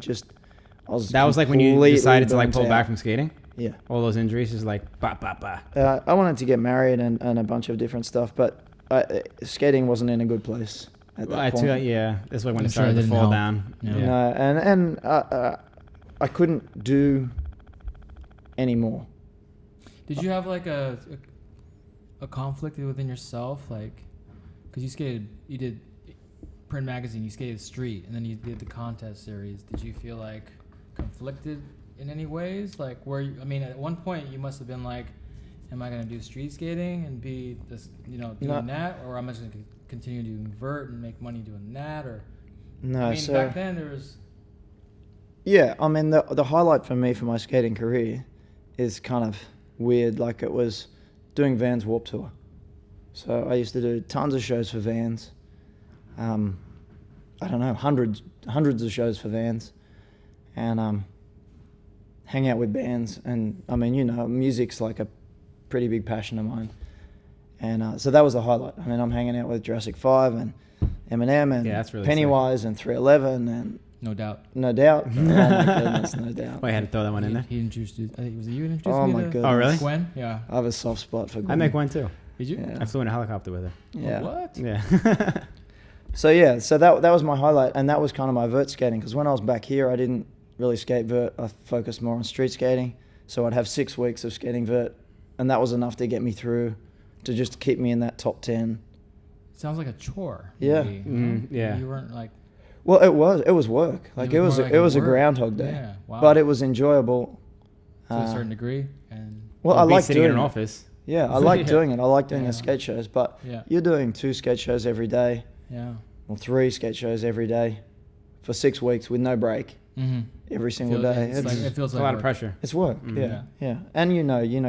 was That was like when you decided to like burnt pull out. back from skating? Yeah. All those injuries, just like, bah, bah, bah. I wanted to get married and a bunch of different stuff, but skating wasn't in a good place at that point. Yeah, that's like when I'm it sure started it to didn't fall help. down. Yeah. Yeah. No, and I couldn't do anymore. Did you have like a conflict within yourself, like, because you did print magazine, you skated street, and then you did the contest series. Did you feel like conflicted in any ways? Like, at one point you must have been like, am I going to do street skating and be this, doing that, or am I just going to continue doing vert and make money doing that? Or No, so back then there was. Yeah, I mean the highlight for me for my skating career is kind of weird. Like, it was doing Vans Warped Tour. So I used to do tons of shows for Vans. I don't know, hundreds of shows for Vans, and hang out with bands. And I mean, music's like a pretty big passion of mine. And so that was the highlight. I mean, I'm hanging out with Jurassic 5 and Eminem and that's really Pennywise and 311 and No doubt. No Doubt. Oh my goodness, No Doubt. Wait, I had to throw that one in there. He introduced. I think was it you who introduced Oh me my to goodness. Oh, really? Gwen? Yeah. I have a soft spot for Gwen. I make one too. Did you? Yeah. I flew in a helicopter with her. Yeah. What? Yeah. So yeah, so that was my highlight, and that was kind of my vert skating, because when I was back here, I didn't really skate vert. I focused more on street skating. So I'd have 6 weeks of skating vert, and that was enough to get me through, to just keep me in that top 10. Sounds like a chore. Yeah. Maybe, yeah. You weren't like. Well, it was work. Like, it was more like a work. Groundhog Day. Yeah. Wow. But it was enjoyable. To a certain degree, and Well, I You'll be like sitting doing in an it. office. Yeah, I like Yeah. doing it. I like doing Yeah. the skate shows, but yeah, you're doing 2 skate shows every day, yeah. or 3 skate shows every day, for 6 weeks with no break Mm-hmm. every single day. It feels It's like a lot of work. pressure. It's work, Mm. yeah. And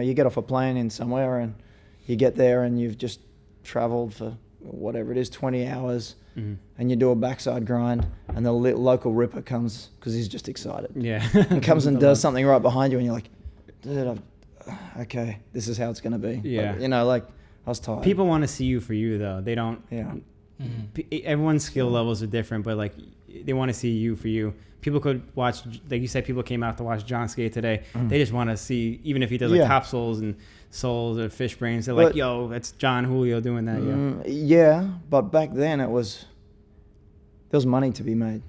you get off a plane in somewhere and you get there and you've just traveled for whatever it is, 20 hours, Mm-hmm. and you do a backside grind, and the local ripper comes because he's just excited. Yeah. And comes and does something right behind you, and you're like, dude, okay, this is how it's going to be. Yeah. But, like, I was tired. People want to see you for you, though. They don't. Yeah. Everyone's skill levels are different, but like they want to see you for you. People could watch, like you said, people came out to watch John skate today. They just want to see, even if he does like Yeah. top soles and soles or fish brains, they're But- like, yo, that's John Julio doing that. Yeah, but back then there was money to be made.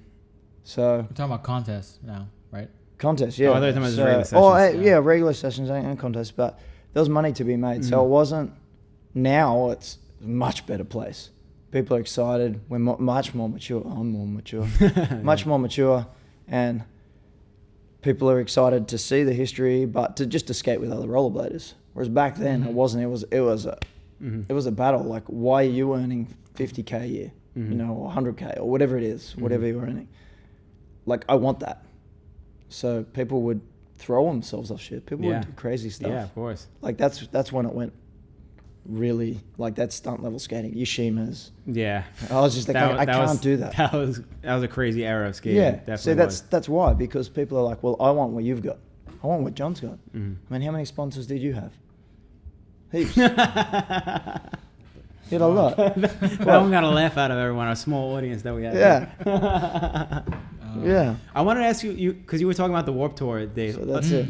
So We're talking about contests now, right? contests, yeah. Oh, I thought you were talking about So- regular sessions. yeah, regular sessions and contests, but there was money to be made. So it wasn't. Now it's a much better place. People are excited. We're much more mature. I'm more mature. Much more mature, and people are excited to see the history, but to just skate with other rollerbladers. Whereas back then it wasn't. It was a battle. Like, why are you earning 50K a year, or 100K or whatever it is, whatever you're earning? Like, I want that. So people would throw themselves off shit. People would do crazy stuff. Yeah, of course. Like, that's when it went really, like, that stunt level skating. Yoshimas. Yeah. I was just like, I can't do that. That was a crazy era of skating. Yeah. Definitely So that's why, because people are like, well, I want what you've got. I want what John's got. I mean, how many sponsors did you have? Heaps. You had a lot. That one got a laugh out of everyone, our small audience that we had. Yeah. Yeah. I wanted to ask you because you were talking about the Warped Tour days. So that's it.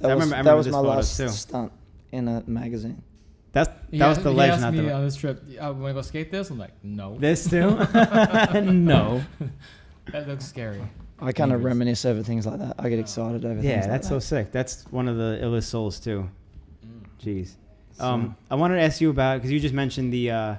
I remember that was this my photo last too. stunt in a magazine. That was the He ledge, asked not me the. on this trip, want to go skate this? I'm like, no. This too? No. That looks scary. I kind of Dangerous. reminisce over things like that. I get excited over things Yeah, like that's that. so sick. That's one of the illest souls too. Jeez. So- I wanted to ask you about because you just mentioned the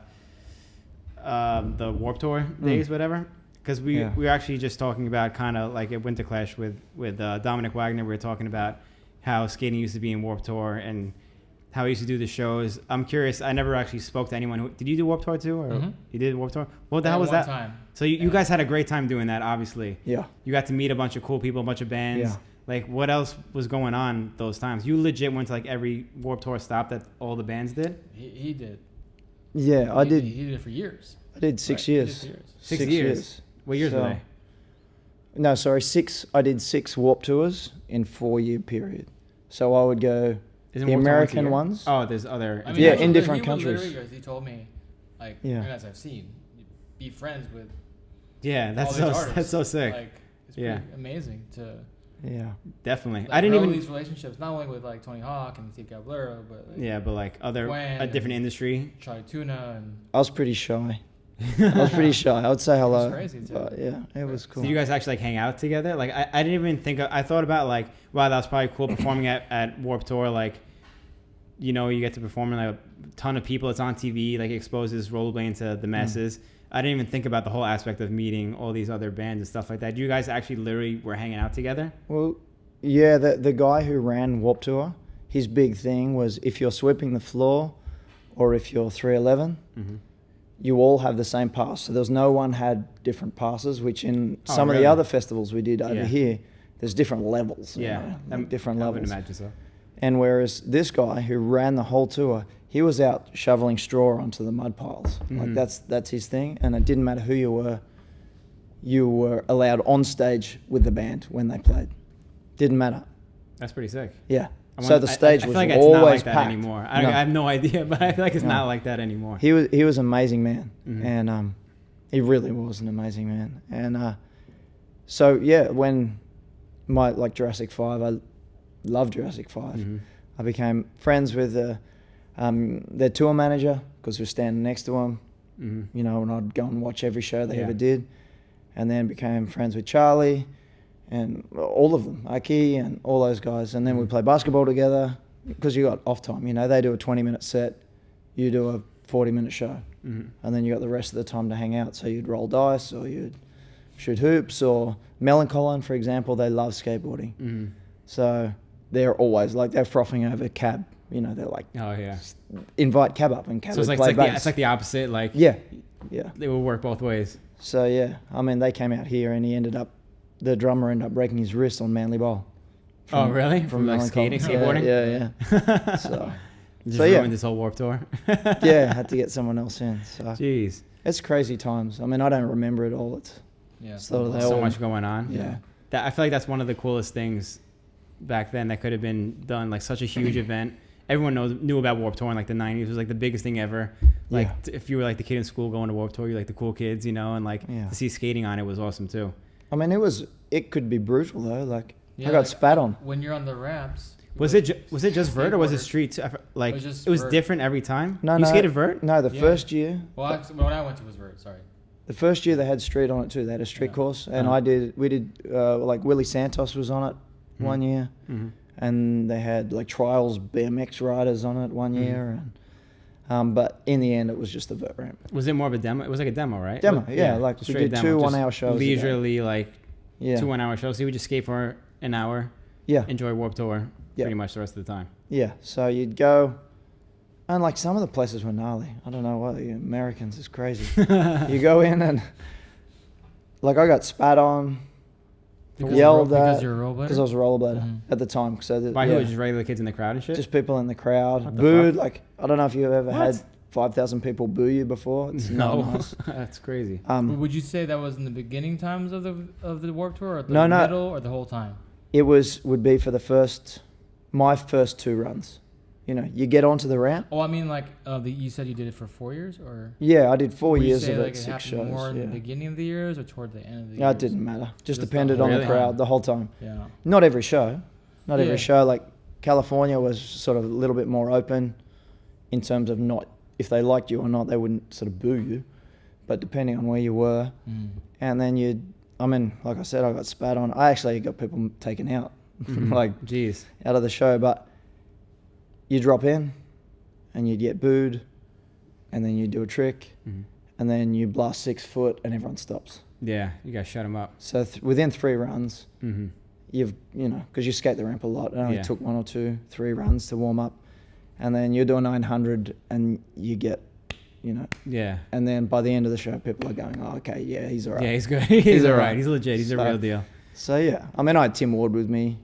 Warped Tour days, whatever. Because we were actually just talking about kind of like at Winter Clash with Dominic Wagner. We were talking about how skating used to be in Warped Tour and how he used to do the shows. I'm curious. I never actually spoke to anyone who did. You do Warped Tour too, or you did Warped Tour? What the hell was one that? time. So you guys had a great time doing that, obviously. Yeah. You got to meet a bunch of cool people, a bunch of bands. Yeah. Like, what else was going on those times? You legit went to like every Warped Tour stop that all the bands did? He did. Yeah, I did. He did it for years. I did 6 Right, he did years. it for years. 6 years. What years were So- they? No, sorry, 6. I did 6 Warp Tours in 4-year period. So I would go Isn't the Warped Tour once a American year? ones. Oh, there's other. I mean, Yeah, that's in what- different he would countries. literally, as he told me, like, Yeah. and as I've seen, be friends with Yeah, all that's these so artists. that's so sick. Like, it's Yeah. pretty amazing to Yeah. Definitely. like, I didn't grow even. these relationships, not only with like Tony Hawk and Steve Cablera, but like Yeah, but like other Gwen a different and- industry. Charlie Tuna and I was pretty shy. I was pretty shy. I would say hello. crazy, too. But yeah, it was cool. Did you guys actually like hang out together? Like I didn't even think. I thought about like, wow, that was probably cool performing at Warped Tour. Like, you know, you get to perform in like a ton of people. It's on TV. Like, it exposes rollerblading to the masses. I didn't even think about the whole aspect of meeting all these other bands and stuff like that. You guys actually literally were hanging out together? Well, yeah, the guy who ran Warped Tour, his big thing was if you're sweeping the floor or if you're 311, Mm-hmm. you all have the same pass. So there's no one had different passes, which in Oh, some of really? the other festivals we did over Yeah. here, there's different levels. you know, like different I levels. would imagine so. And whereas this guy who ran the whole tour, he was out shoveling straw onto the mud piles. Like Mhm. that's his thing. And it didn't matter who you were allowed on stage with the band when they played. Didn't matter. That's pretty sick. Yeah. I So wonder- the stage I was feel like it's not always like that packed. anymore. No. I have no idea, but I feel like it's No. not like that anymore. He was an amazing man, Mhm. and he really was an amazing man. And so yeah, when my like Jurassic 5, I love Jurassic 5. Mhm. I became friends with their tour manager because we were standing next to him, Mhm. you know, and I'd go and watch every show they Yeah. ever did, and then became friends with Charlie and all of them, Aki and all those guys, and then we Mhm. play basketball together because you got off time. You know, they do a 20-minute set, you do a 40-minute show, Mhm. and then you got the rest of the time to hang out. So you'd roll dice or you'd shoot hoops, or Melancholine, for example, they love skateboarding. Mhm. So they're always like, they're frothing over Cab. You know, they're like, Oh yeah. invite Cab up, and Cab So it's would like play it's like, the, bass. it's like the opposite. Like Yeah, yeah. they will work both ways. So yeah, I mean, they came out here and the drummer ended up breaking his wrist on Manly Bowl. Oh really? From like Melancholy. skating, skateboarding. Yeah, yeah. So Just So, yeah. ruined this whole Warped Tour. yeah, had to get someone else in. So Jeez. it's crazy times. I mean, I don't remember it all. It's yeah. So they So all- much going on. yeah. That I feel like that's one of the coolest things back then that could have been done. Like such a huge event. Everyone knew about Warped Tour in like the 90s. It was like the biggest thing ever. Like Yeah. if you were like the kid in school going to Warped Tour, you're like the cool kids, you know, and like Yeah. to see skating on it was awesome too. I mean, it could be brutal though. Like Yeah, I got like, spat on. when you're on the ramps. Was with it just vert or was it skateboarders- street? Too? Like It was just it was vert. different every time. No, you no. skated vert? No, the Yeah. first year. Well, actually, when I went to was vert. Sorry. The first year they had street on it too. They had a street Yeah. course, and Uh-huh. we did like Willie Santos was on it one year, Mm-hmm. and they had like trials BMX riders on it one Mhm. year, and but in the end it was just the vert ramp. Was it more of a demo? It was like a demo, right? Demo, yeah, like just we straight did demo, 2 just 1-hour shows a day. Leisurely, like Yeah, 2 1-hour shows. So you would just skate for an hour, yeah, enjoy Warped Tour Yeah. pretty much the rest of the time. yeah. So you'd go, and like some of the places were gnarly. I don't know what the Americans is crazy. You go in and like I got spat on. Yelled because at you're a rollerblader. because I was a rollerblader Mhm. at the time. So By yeah, who? Just regular kids in the crowd and shit? just people in the crowd, What the booed. fuck? Like I don't know if you've ever had What? 5,000 people boo you before. It's no. not nice. That's crazy. Would you say that was in the beginning times of the Warped Tour, or the No, no. middle, or the whole time? It would be for my first 2 runs. You know, you get onto the ramp. Oh, I mean, like you said you did it for 4 years, or Yeah, I did 4 would you years say, of like, it, 6 happened shows. more in the Yeah. beginning of the years or toward the end of the No, years? it didn't matter. Just Just the depended whole on the Really? crowd the whole time. Yeah. Not every show. Not Yeah. every show. Like California was sort of a little bit more open in terms of not if they liked you or not, they wouldn't sort of boo you. But depending on where you were, Mm. and then I mean, like I said, I got spat on. I actually got people taken out, Mhm. like Jeez. out of the show. But you drop in, and you'd get booed, and then you do a trick, Mhm. and then you blast 6 foot, and everyone stops. Yeah, you guys shut them up. So within 3 runs, Mm-hmm. because you skate the ramp a lot. It only Yeah. took 1 or 2, 3 runs to warm up, and then you do a 900, and you get, Yeah. and then by the end of the show, people are going, "Oh, okay, yeah, he's alright." Yeah, he's good. He's all alright. right. He's legit. He's a So- real deal. So yeah, I mean, I had Tim Ward with me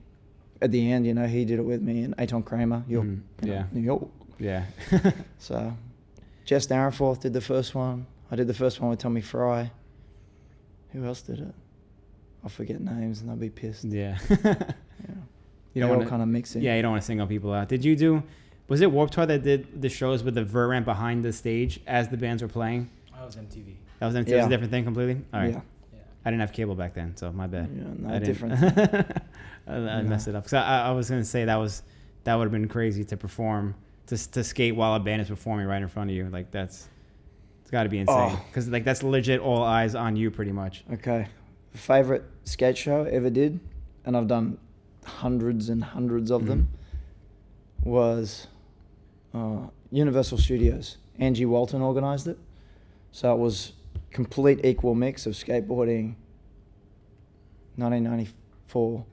at the end. He did it with me, and Aton Kramer, Mhm. Yeah. New York. Yeah. So Jess Darrenforth did the first one. I did the first one with Tommy Fry. Who else did it? I'll forget names and I'll be pissed. Yeah. Yeah. You don't want to kind of mix it. Yeah, you don't want to single people out. Did you do? Was it Warped Tour that did the shows with the vert ramp behind the stage as the bands were playing? That was MTV. That was MTV. Yeah. That was a different thing completely. All right. Yeah. Yeah. I didn't have cable back then, so my bad. Yeah, no I didn't- different. I messed it up. So I was gonna say that would have been crazy to perform to skate while a band is performing right in front of you. Like it's got to be insane Oh. because like that's legit all eyes on you pretty much. Okay. Favorite skate show I ever did, and I've done hundreds and hundreds of them, was Universal Studios. Angie Walton organised it. So it was complete equal mix of skateboarding, 1994,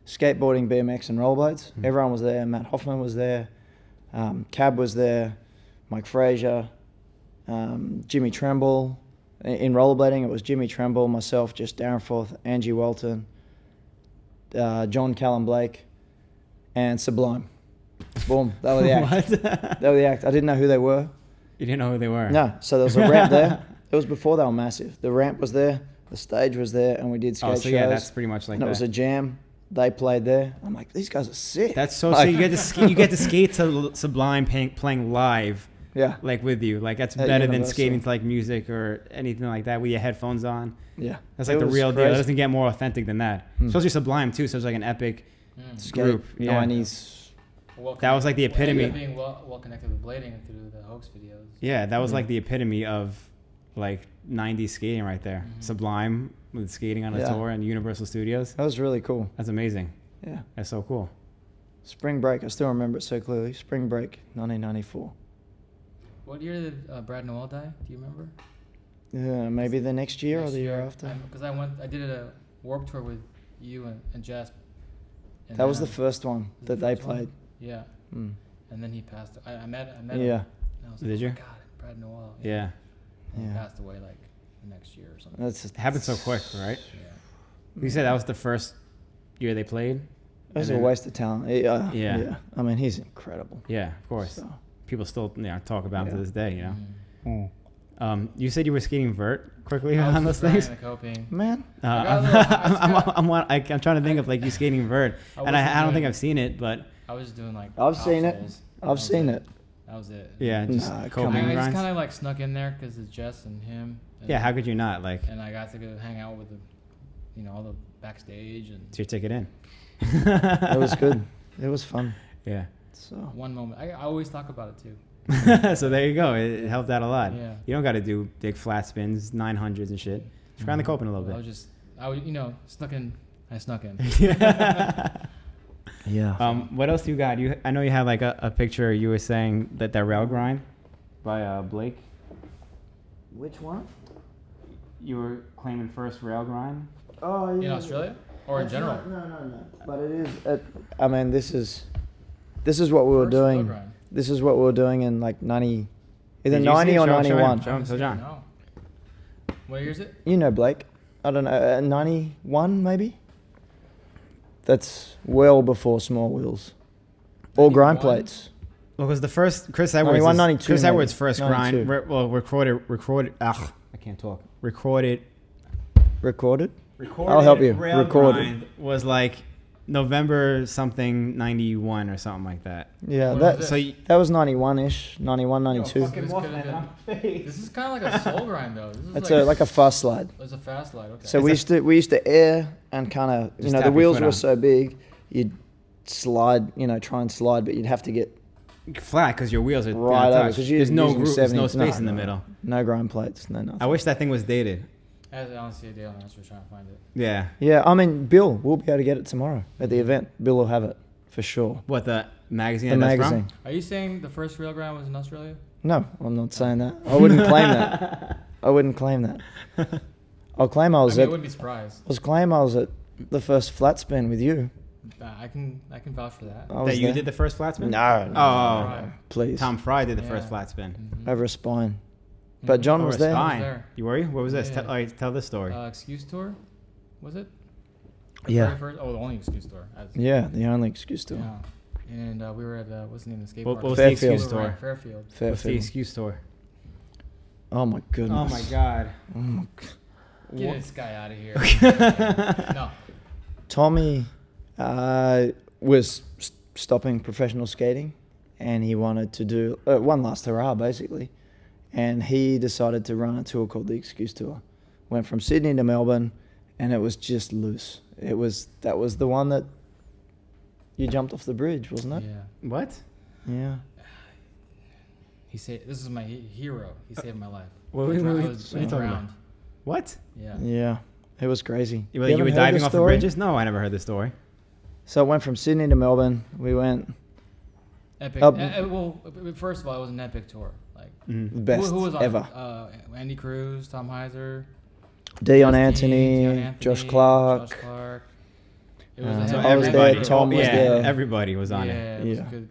skateboarding, BMX and rollerblades. Everyone was there. Matt Hoffman was there. Cab was there. Mike Frazier. Jimmy Tremble. In rollerblading, it was Jimmy Tremble, myself, Jess Darrenforth, Angie Walton, John Callum Blake, and Sublime. Boom. That was the act. What? That was the act. I didn't know who they were. You didn't know who they were. No. So there was a ramp there. It was before they were massive. The ramp was there. The stage was there, and we did skate Oh, shows. so yeah, that's pretty much like and that. it was a jam. They played there. I'm like, these guys are sick. That's so Like- sick. You get to skate to Sublime playing live. Yeah. Like with you, like that's At better than Universal. skating to like music or anything like that with your headphones on. Yeah. That's It like the was real deal. It crazy. doesn't get more authentic than that. Mm. Especially Sublime too. So it's like an epic Skate, group. Yeah. 90s. That was like the epitome. Being well connected with blading through the Hoax videos. Yeah, that was Mm. like the epitome of like 90s skating right there. Mhm. Sublime with skating on a Yeah. tour and Universal Studios. That was really cool. That's amazing. Yeah. That's so cool. Spring break. I still remember it so clearly. Spring break, 1994. What year did Brad Noel die? Do you remember? Yeah, maybe the next year or Next the year after. Because I did a Warped Tour with you and Jess. And That was the then- first one was that the they first one? played. Yeah. Mm. And then he passed. I met him. Yeah. And I was Did like, you? Oh my God, Brad Noel. Yeah. And he Yeah. passed away like the next year or something. That's just, It happened so quick, right? Yeah. You said that was the first year they played? That was And a then- waste of talent. Yeah. Yeah. Yeah. I mean, he's incredible. Yeah, of course. So, People still talk about him to Yeah. this day, you know? Mhm. You said you were skating vert quickly I was on just those things? grinding the coping. man, I got a I'm, little- I just I'm trying to think of like you skating vert, and wasn't I don't think doing- I've seen it, but I was just doing like. I've seen it. topsouls. That I've was seen it. That was it. yeah, just Nah, come coping on. I just grinds. kind of like snuck in there because it's Jess and him. And, Yeah, how could you not? Like, And I got to go hang out with all the backstage and it's your ticket in. It was good. It was fun. Yeah. So, one moment. I always talk about it too. So there you go. It helped out a lot. Yeah. You don't got to do big flat spins, 900s and shit. Just grind the coping a little I was snuck in. I snuck in. bit. yeah. What else you got? I know you had like a picture. You were saying that rail grind by Blake. Which one? You were claiming first rail grind. Oh, yeah. In Australia or in general? No. But it is. I mean, this is what we were First rail doing. grind. This is what we were doing in like 90, either Did you see 90 it? or Show him, 91. show him. So John. No. What year is it? You know Blake. I don't know, 91 maybe? That's well before small wheels. Or grind 91? plates. Well, because the first Chris Edwards, 91, 92 Chris maybe. Edwards' first 92. grind, recorded. Ugh, I can't talk. Recorded. Recorded? Recorded. I'll help you. Rail Recorded. grind was like November something 91 or something like that. Yeah, What that is So this? you, that was 91-ish, 91, 92. fucking This could've been- This is kind of like a soul grind though. This is It's like a fast slide. It's a fast slide. Okay. So we used to air and kind of, Just the tap your wheels foot were on. so big, you'd slide, try and slide, but you'd have to get flat because your wheels are right over. touched. 'Cause you're There's no using groove. There's no 70 space in the middle. No grind plates, no nothing. I wish that thing was dated. As I honestly did, I was just trying to find it. Yeah. Yeah, I mean, Bill, we'll be able to get it tomorrow at the event. Bill will have it for sure. What, the magazine? The that that's magazine. Are you saying the first rail grind was in Australia? No, I'm not saying that. I wouldn't claim that. I wouldn't claim that. I'll claim I I was mean, I at. wouldn't be surprised. I was at the first flat spin with you. I can vouch for that. I was That you there. did the first flat spin? No. Oh, Please. Tom Fry did the Yeah. first flat spin. Mhm. Over a spine. But John Over was a there. spine. there. You were? What was this? Yeah. Tell, all right, tell this story. Excuse tour, was it? The Yeah. very first, the only excuse tour. Yeah, the only excuse to. Yeah. And we were at what's the name of the skate What park? was the Fairfield. excuse We were tour? at Fairfield. What's the Fairfield. excuse tour? Oh my goodness. Oh my god. Oh my g- Get this guy out of here. No. Tommy was stopping professional skating, and he wanted to do one last hurrah, basically. And he decided to run a tour called the Excuse Tour. Went from Sydney to Melbourne, and it was just loose. That was the one that you jumped off the bridge, wasn't it? Yeah. What? Yeah. He said, "This is my hero. He saved my life." What are you talking about? drowned. What? Yeah. Yeah. It was crazy. You haven't were heard diving this off the story? bridges? No, I never heard the story. So it went from Sydney to Melbourne. We went Epic. Up- Well, first of all, it was an epic tour. Like the best who was on ever. it? Andy Cruz, Tom Heiser, Dion Justine, Anthony, Dion Anthony, Josh Clark. Josh Clark. It Yeah. was a So heavy- I was everybody. there, Tom was yeah, there. Everybody was on yeah, it. it was Yeah. good.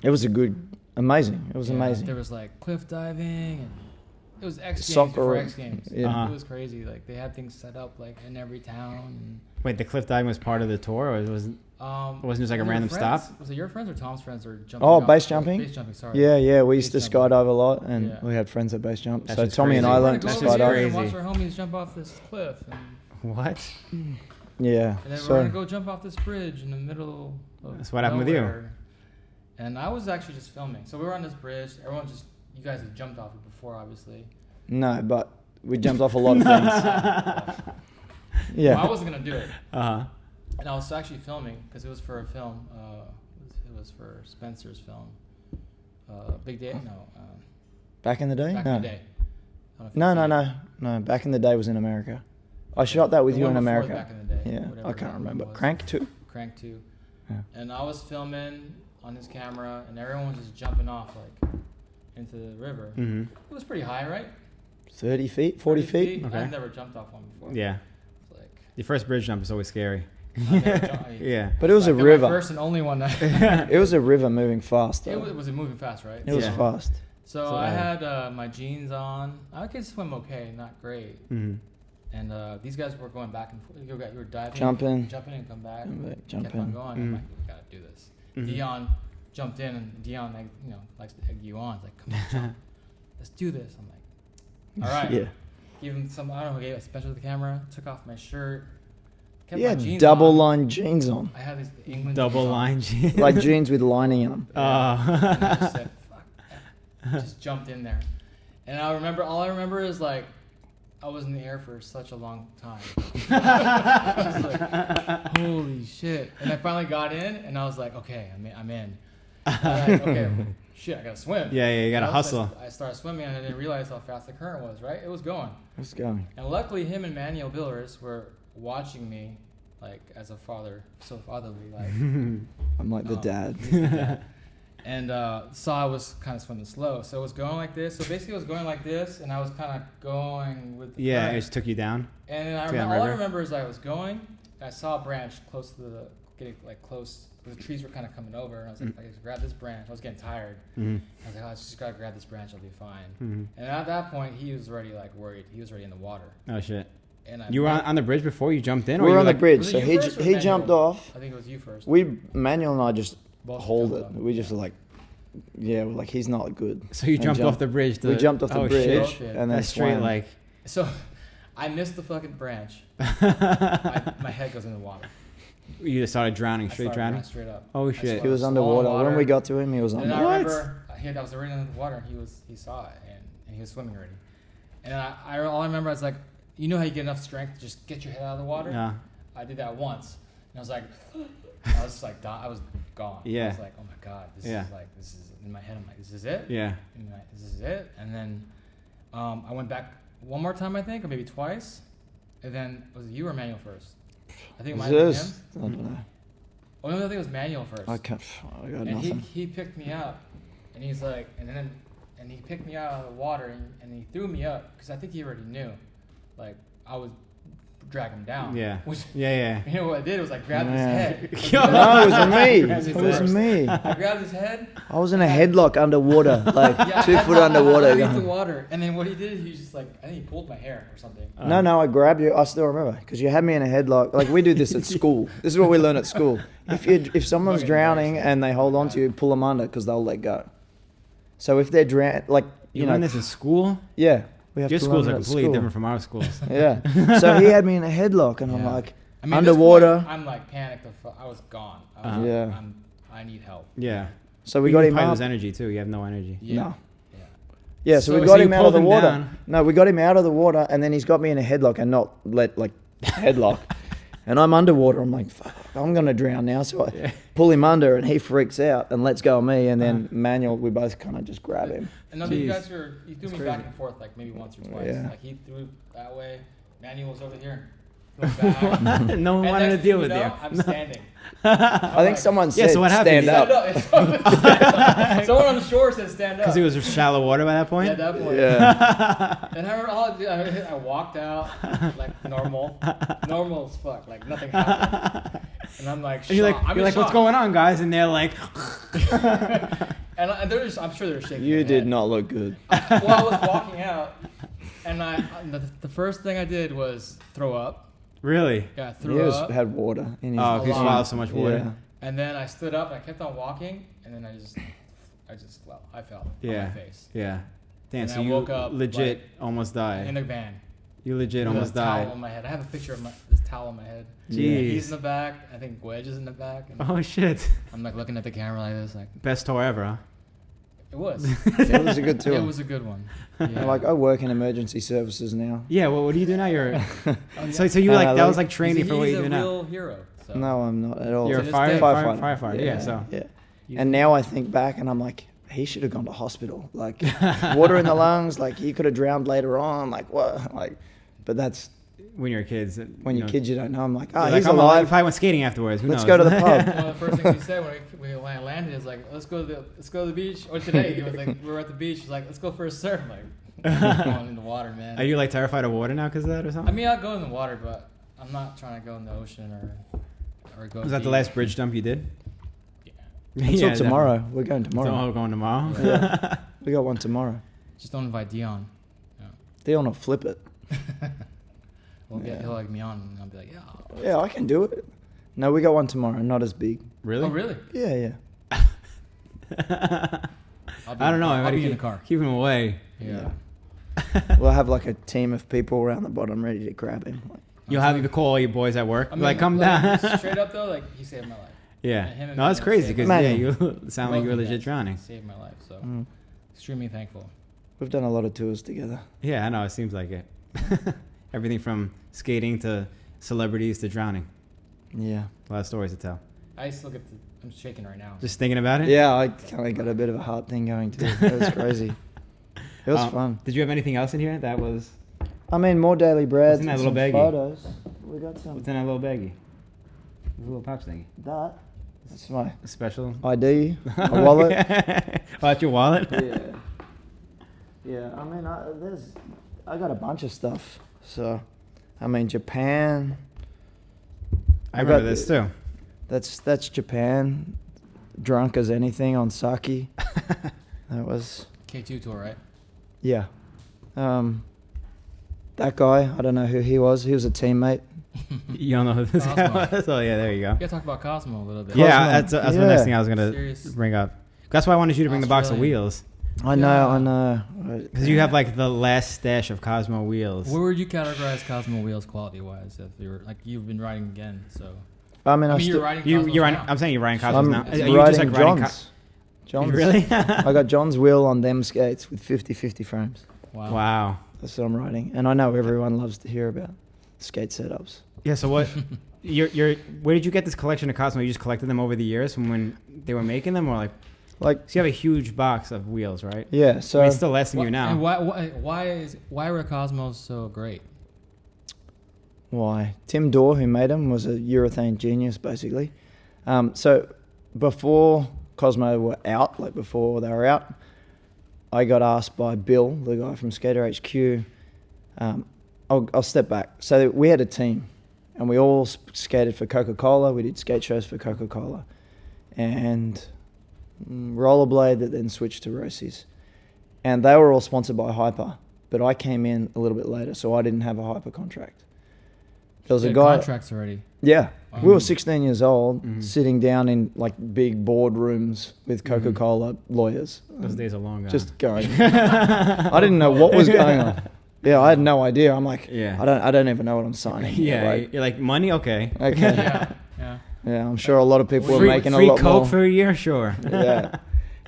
It was a good, amazing. It was Yeah, amazing. There was like cliff diving, and it was X Games Soccer. before X Games. Yeah. Uh-huh. It was crazy. Like they had things set up like in every town. Wait, the cliff diving was part of the tour, or it wasn't? And, Wasn't just like a were your random friends- stop? Was it your friends or Tom's friends or jumping? Oh, off- base jumping? Base jumping. Sorry. Yeah, we used to Base jumping. skydive a lot, and Yeah. we had friends at base jump. That's So just Tommy and crazy. I We're learned to gonna That's go just over here skydive. and watch crazy. our homies jump off this cliff, and What? Yeah. then we're So gonna go jump off this bridge in the middle of That's what happened with you. nowhere. And I was actually just filming. So we were on this bridge. You guys had jumped off it before, obviously. no, but we jumped off a lot of things. Yeah. Well, I wasn't gonna do it, Uh-huh. and I was actually filming because it was for a film. It was for Spencer's film. Big Day? No. Back in the day? Back No. in the day. I don't know if you've seen it. No. Back in the day was in America. I shot that with The you one in before America. Back in the day. Yeah, whatever I can't that one remember. was. Crank 2. Crank 2. Yeah. And I was filming on his camera, and everyone was just jumping off like into the river. Mm-hmm. It was pretty high, right? 30 feet, 40 30 feet. Okay. I've never jumped off one before. Yeah. It's like, The first bridge jump is always scary. I've never jumped- Yeah. But it was a like, my river. first and only one. It was a river moving fast, though. Was it moving fast, right? It was Yeah. fast. So So, I had my jeans on. I could swim okay, not great. Mm-hmm. And these guys were going back and forth. You were diving, Jumping. and come back. Come back, Kept jumping. on going. Mhm. I'm like, we gotta do this. Mhm. Dion jumped in, and Dion, like, likes to egg you on. He's like, come on, jump. Let's do this. I'm like, all right. Yeah. Give him some. I don't know. Gave a special to the camera. Took off my shirt. Kept Yeah, my jeans double on. line jeans on. I had these England Double jeans on. line jeans. Like jeans with lining in them. And I just Oh. said, fuck. Just jumped in there. And all I remember is like, I was in the air for such a long time. I was like, holy shit. And I finally got in, and I was like, okay, I'm in. I'm like, okay, shit, I gotta swim. Yeah, you gotta So hustle. I started swimming, and I didn't realize how fast the current was, right? It was going. Let's go. And luckily, him and Manuel Billers were watching me, like, as a father, so fatherly, like. I'm like the dad. He's the dad. And saw I was kind of swimming slow, so it was going like this. So basically, it was going like this, and I was kind of going with the Yeah, current. it just took you down. And then to that all I river. remember is I was going. I saw a branch close to getting like close. The trees were kind of coming over, and I was like, I just grab this branch. I was getting tired. Mm-hmm. I was like, oh, I just gotta grab this branch. I'll be fine. Mm-hmm. And at that point, he was already like worried. He was already in the water. Oh shit! And You were on the bridge before you jumped in, or We you were on the like, bridge, Was it so you first or he jumped Manuel? off. I think it was you first. Manuel and I just Both hold it. jumped up. We just were like, yeah, we're like, he's not good. So you And jumped jump- off the bridge. We jumped off the oh, bridge Shit. Shit. and then That's straight swam. like. So I missed the fucking branch. my head goes in the water. You just started drowning, I straight started drowning. Straight up. Oh, I shit. started He was slow underwater. water. When we got to him, he was And then I underwater. remember I was already in the water. And he saw it, and he was swimming already. And all I remember is like, you know how you get enough strength to just get your head out of the water? Yeah. I did that once, and I was like, I was like, I was gone. I Yeah. was like, oh my god, this is in my head. I'm like, this is it. Yeah. This is it. And then I went back one more time, I think, or maybe twice. And then was it you or Manuel first? I think it might have been him. This, I don't know. Oh no, I think it was Manuel first. I can't. I got And nothing. he picked me up, and he's like, and he picked me out of the water, and he threw me up because I think he already knew, like I would drag him down. Yeah. Which, Yeah. you know what I did was I grabbed his Yeah. head. No, it was me. Grabbed his It was first. me. I grabbed his head. I was in a headlock underwater, like Yeah, 2 foot underwater. underneath the going. water, and then what he did, he just like I think he pulled my hair or something. No, I grabbed you. I still remember because you had me in a headlock. Like we do this at school. This is what we learn at school. If someone's Fucking drowning embarrassing. and they hold on to you, pull them under because they'll let go. So if they're like You learn this in school? Yeah. We have Your to schools learn are it at completely school. different from our schools. Yeah. So he had me in a headlock, and I'm Yeah. like, I mean, at this underwater. point, I'm like panicked. I was gone. I was Yeah. I need help. Yeah. So we got him probably up. lose energy too. You have no energy. Yeah. No. Yeah. Yeah, so we So got you him out of pulled the him water. down. No, we got him out of the water, and then he's got me in a headlock and not headlock. And I'm underwater. I'm like, fuck, I'm going to drown now. So I pull him under, and he freaks out and lets go of me. And then Manuel, we both kind of just grab him. And then you Jeez. guys you threw me back and forth like maybe once or twice. Yeah. Like he threw that way, Manuel was over here. Back. No one And wanted to next deal thing with you. I'm standing. I think someone said, so what happened? stand He up. Someone on the shore said stand up. Because it was shallow water by that point? Yeah, at that point. Yeah. And I walked out like normal as fuck, like nothing happened. And I'm like, And you're shocked. like, what's going on, guys? And they're like, And I'm sure they're shaking. You their did head. not look good. Well, I was walking out, and the first thing I did was throw up. really? Yeah, He threw up. had water in his Oh, because you lot. swallowed so much water. Yeah. And then I stood up and I kept on walking, and then I fell on Yeah. my face Yeah. Damn, And so I you woke up, legit like, almost died. in the van. You legit With almost a towel died. on my head. I have a picture of this towel on my head. Jeez. He's in the back. I think Wedge is in the back. And Oh, shit. I'm like looking at the camera like this, like Best tour ever, huh? it was. It was a good tour. It was a good one. Yeah. Like, I work in emergency services now. Yeah, well, what do you do now? You're Oh, so yeah. you like that like- was like training for what you do He's a now. real hero. So. No, I'm not at all. You're a this fire, day- firefighter. Firefighter. Yeah, so Yeah. And now I think back, and I'm like, he should have gone to hospital. Like, water in the lungs. Like, he could have drowned later on. Like, what? Like, but that's when you're kids, when you're kids, you don't know. I'm like, oh, you're he's like, I'm alive. You alive. probably went skating afterwards. Who Let's knows? go to the pub. One of the first things he said when we landed is like, let's go to the beach. Or today he was like, we were at the beach. He's like, let's go for a surf. I'm like, going in the water, man. Are you like terrified of water now because of that or I something? mean, I'll go in the water, but I'm not trying to go in the ocean or go. Was that the deep. last bridge dump you did? Yeah. Until Yeah, tomorrow. We're going Tomorrow. tomorrow. We're going tomorrow. Yeah. We got one tomorrow. Just don't invite Dion. Dion will flip it. He'll like me on, and I'll be like, yeah. Yeah, I can do it. No, we got one tomorrow. Not as big. Really? Oh, really? Yeah. I don't know. I'll be in keep, the car. Keep him away. Yeah. We'll have like a team of people around the bottom ready to grab him. Like, You'll have to call all your boys at work. I mean, like, come down. Straight up though, like he saved my life. Yeah. Him and No, that's Manuel crazy saved because my yeah, life. you sound like you were legit drowning. Saved my life, so mm. extremely thankful. We've done a lot of tours together. Yeah, I know. It seems like it. Everything from skating to celebrities to drowning. Yeah. A lot of stories to tell. I still get I'm shaking right now. Just thinking about it? Yeah, I kind of got a bit of a heart thing going too. It was crazy. It was fun. Did you have anything else in here that was... I mean, more daily breads What's in that and little some baggie? photos. We got some. What's in that little baggie? The little pouch thingy. That's my A special... ID, my wallet. Oh, that's your wallet? Yeah. I mean, I got a bunch of stuff. So, I mean, Japan. I remember got this the- too. That's Japan. Drunk as anything on sake. That was K2 tour, right? yeah. That guy, I don't know who he was. He was a teammate. You don't know who this guy Cosmo. was? Oh, yeah, there you go. You gotta talk about Cosmo a little bit. Yeah, Cosmo. that's the next Yeah. thing I was going to Serious. bring up. That's why I wanted you to bring the box of Australian. wheels. I know. Because you have like the last stash of Cosmo wheels. Where would you categorize Cosmo wheels quality wise? If you were like you've been riding again, so I mean, I I mean you're still, riding. You're Cosmos riding, now. I'm saying you're riding Cosmos I'm now. Are riding you just like riding John's. John's. Really? I got John's wheel on them skates with 50/50 frames. Wow. Wow. That's what I'm riding, and I know everyone loves to hear about skate setups. Yeah, so what... where did you get this collection of Cosmo? You just collected them over the years from when they were making them? Or Like, so you have a huge box of wheels, right? yeah. So I mean, it's still lasting you now. And why were Cosmos so great? why? Tim Dorr, who made them, was a urethane genius, basically. So before Cosmo were out, like before they were out, I got asked by Bill, the guy from Skater HQ. I'll step back. So we had a team, and we all skated for Coca-Cola. We did skate shows for Coca-Cola, and Rollerblade that then switched to Rossi's, and they were all sponsored by Hyper. But I came in a little bit later, so I didn't have a Hyper contract. There was You a had guy. contracts already. Yeah. We Um, were 16 years old, Mhm. sitting down in like big boardrooms with Coca-Cola lawyers. Those days are long gone. Just going. I didn't know what was going on. Yeah, I had no idea. I'm like, Yeah. I don't even know what I'm signing. Yeah, Like, you're like, money? Okay. okay. Yeah. Yeah. Yeah, I'm sure a lot of people are Free, making a free lot Coke more. for a year? Sure. Yeah.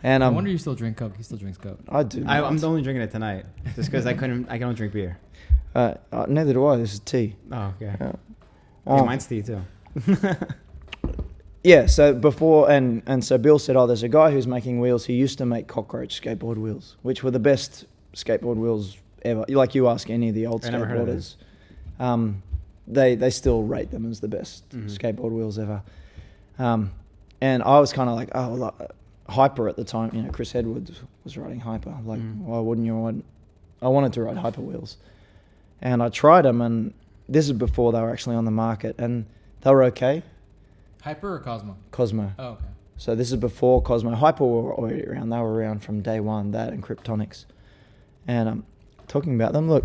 And No wonder you still drink Coke. He still drinks Coke. I do. I'm only drinking it tonight just because I don't drink beer. Neither do I. This is tea. Oh, okay. Yeah. Yeah, mine's tea too. Yeah, so before, and so Bill said, there's a guy who's making wheels. He used to make cockroach skateboard wheels, which were the best skateboard wheels ever. Like you ask any of the old I never heard of skateboarders, they still rate them as the best Mhm. skateboard wheels ever. And I was kind of like, Hyper at the time, you know, Chris Edwards was riding Hyper. Like, why wouldn't you want? I wanted to ride Hyper wheels, and I tried them, and this is before they were actually on the market, and they were okay. Hyper or Cosmo? Cosmo. Oh, okay. So this is before Cosmo. Hyper were already around. They were around from day one, that and Kryptonics. And talking about them, look,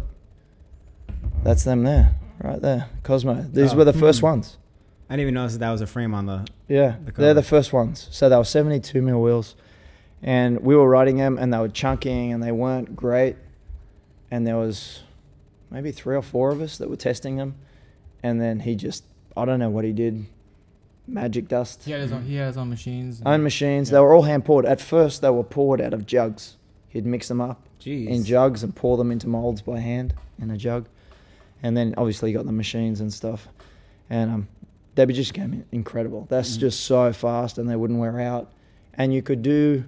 that's them there, right there. Cosmo. These were the first ones. I didn't even notice that was a frame on the. Yeah, The they're the cover. first ones. So they were 72 mil wheels. And we were riding them, and they were chunking, and they weren't great. And there was maybe 3 or 4 of us that were testing them. And then he just, I don't know what he did, magic dust. He had his own machines. and- Own machines. Yeah. They were all hand poured. At first, they were poured out of jugs. He'd mix them up Jeez. in jugs and pour them into molds by hand in a jug. And then obviously you got the machines and stuff. And they just came incredible. That's just so fast, and they wouldn't wear out. And you could do,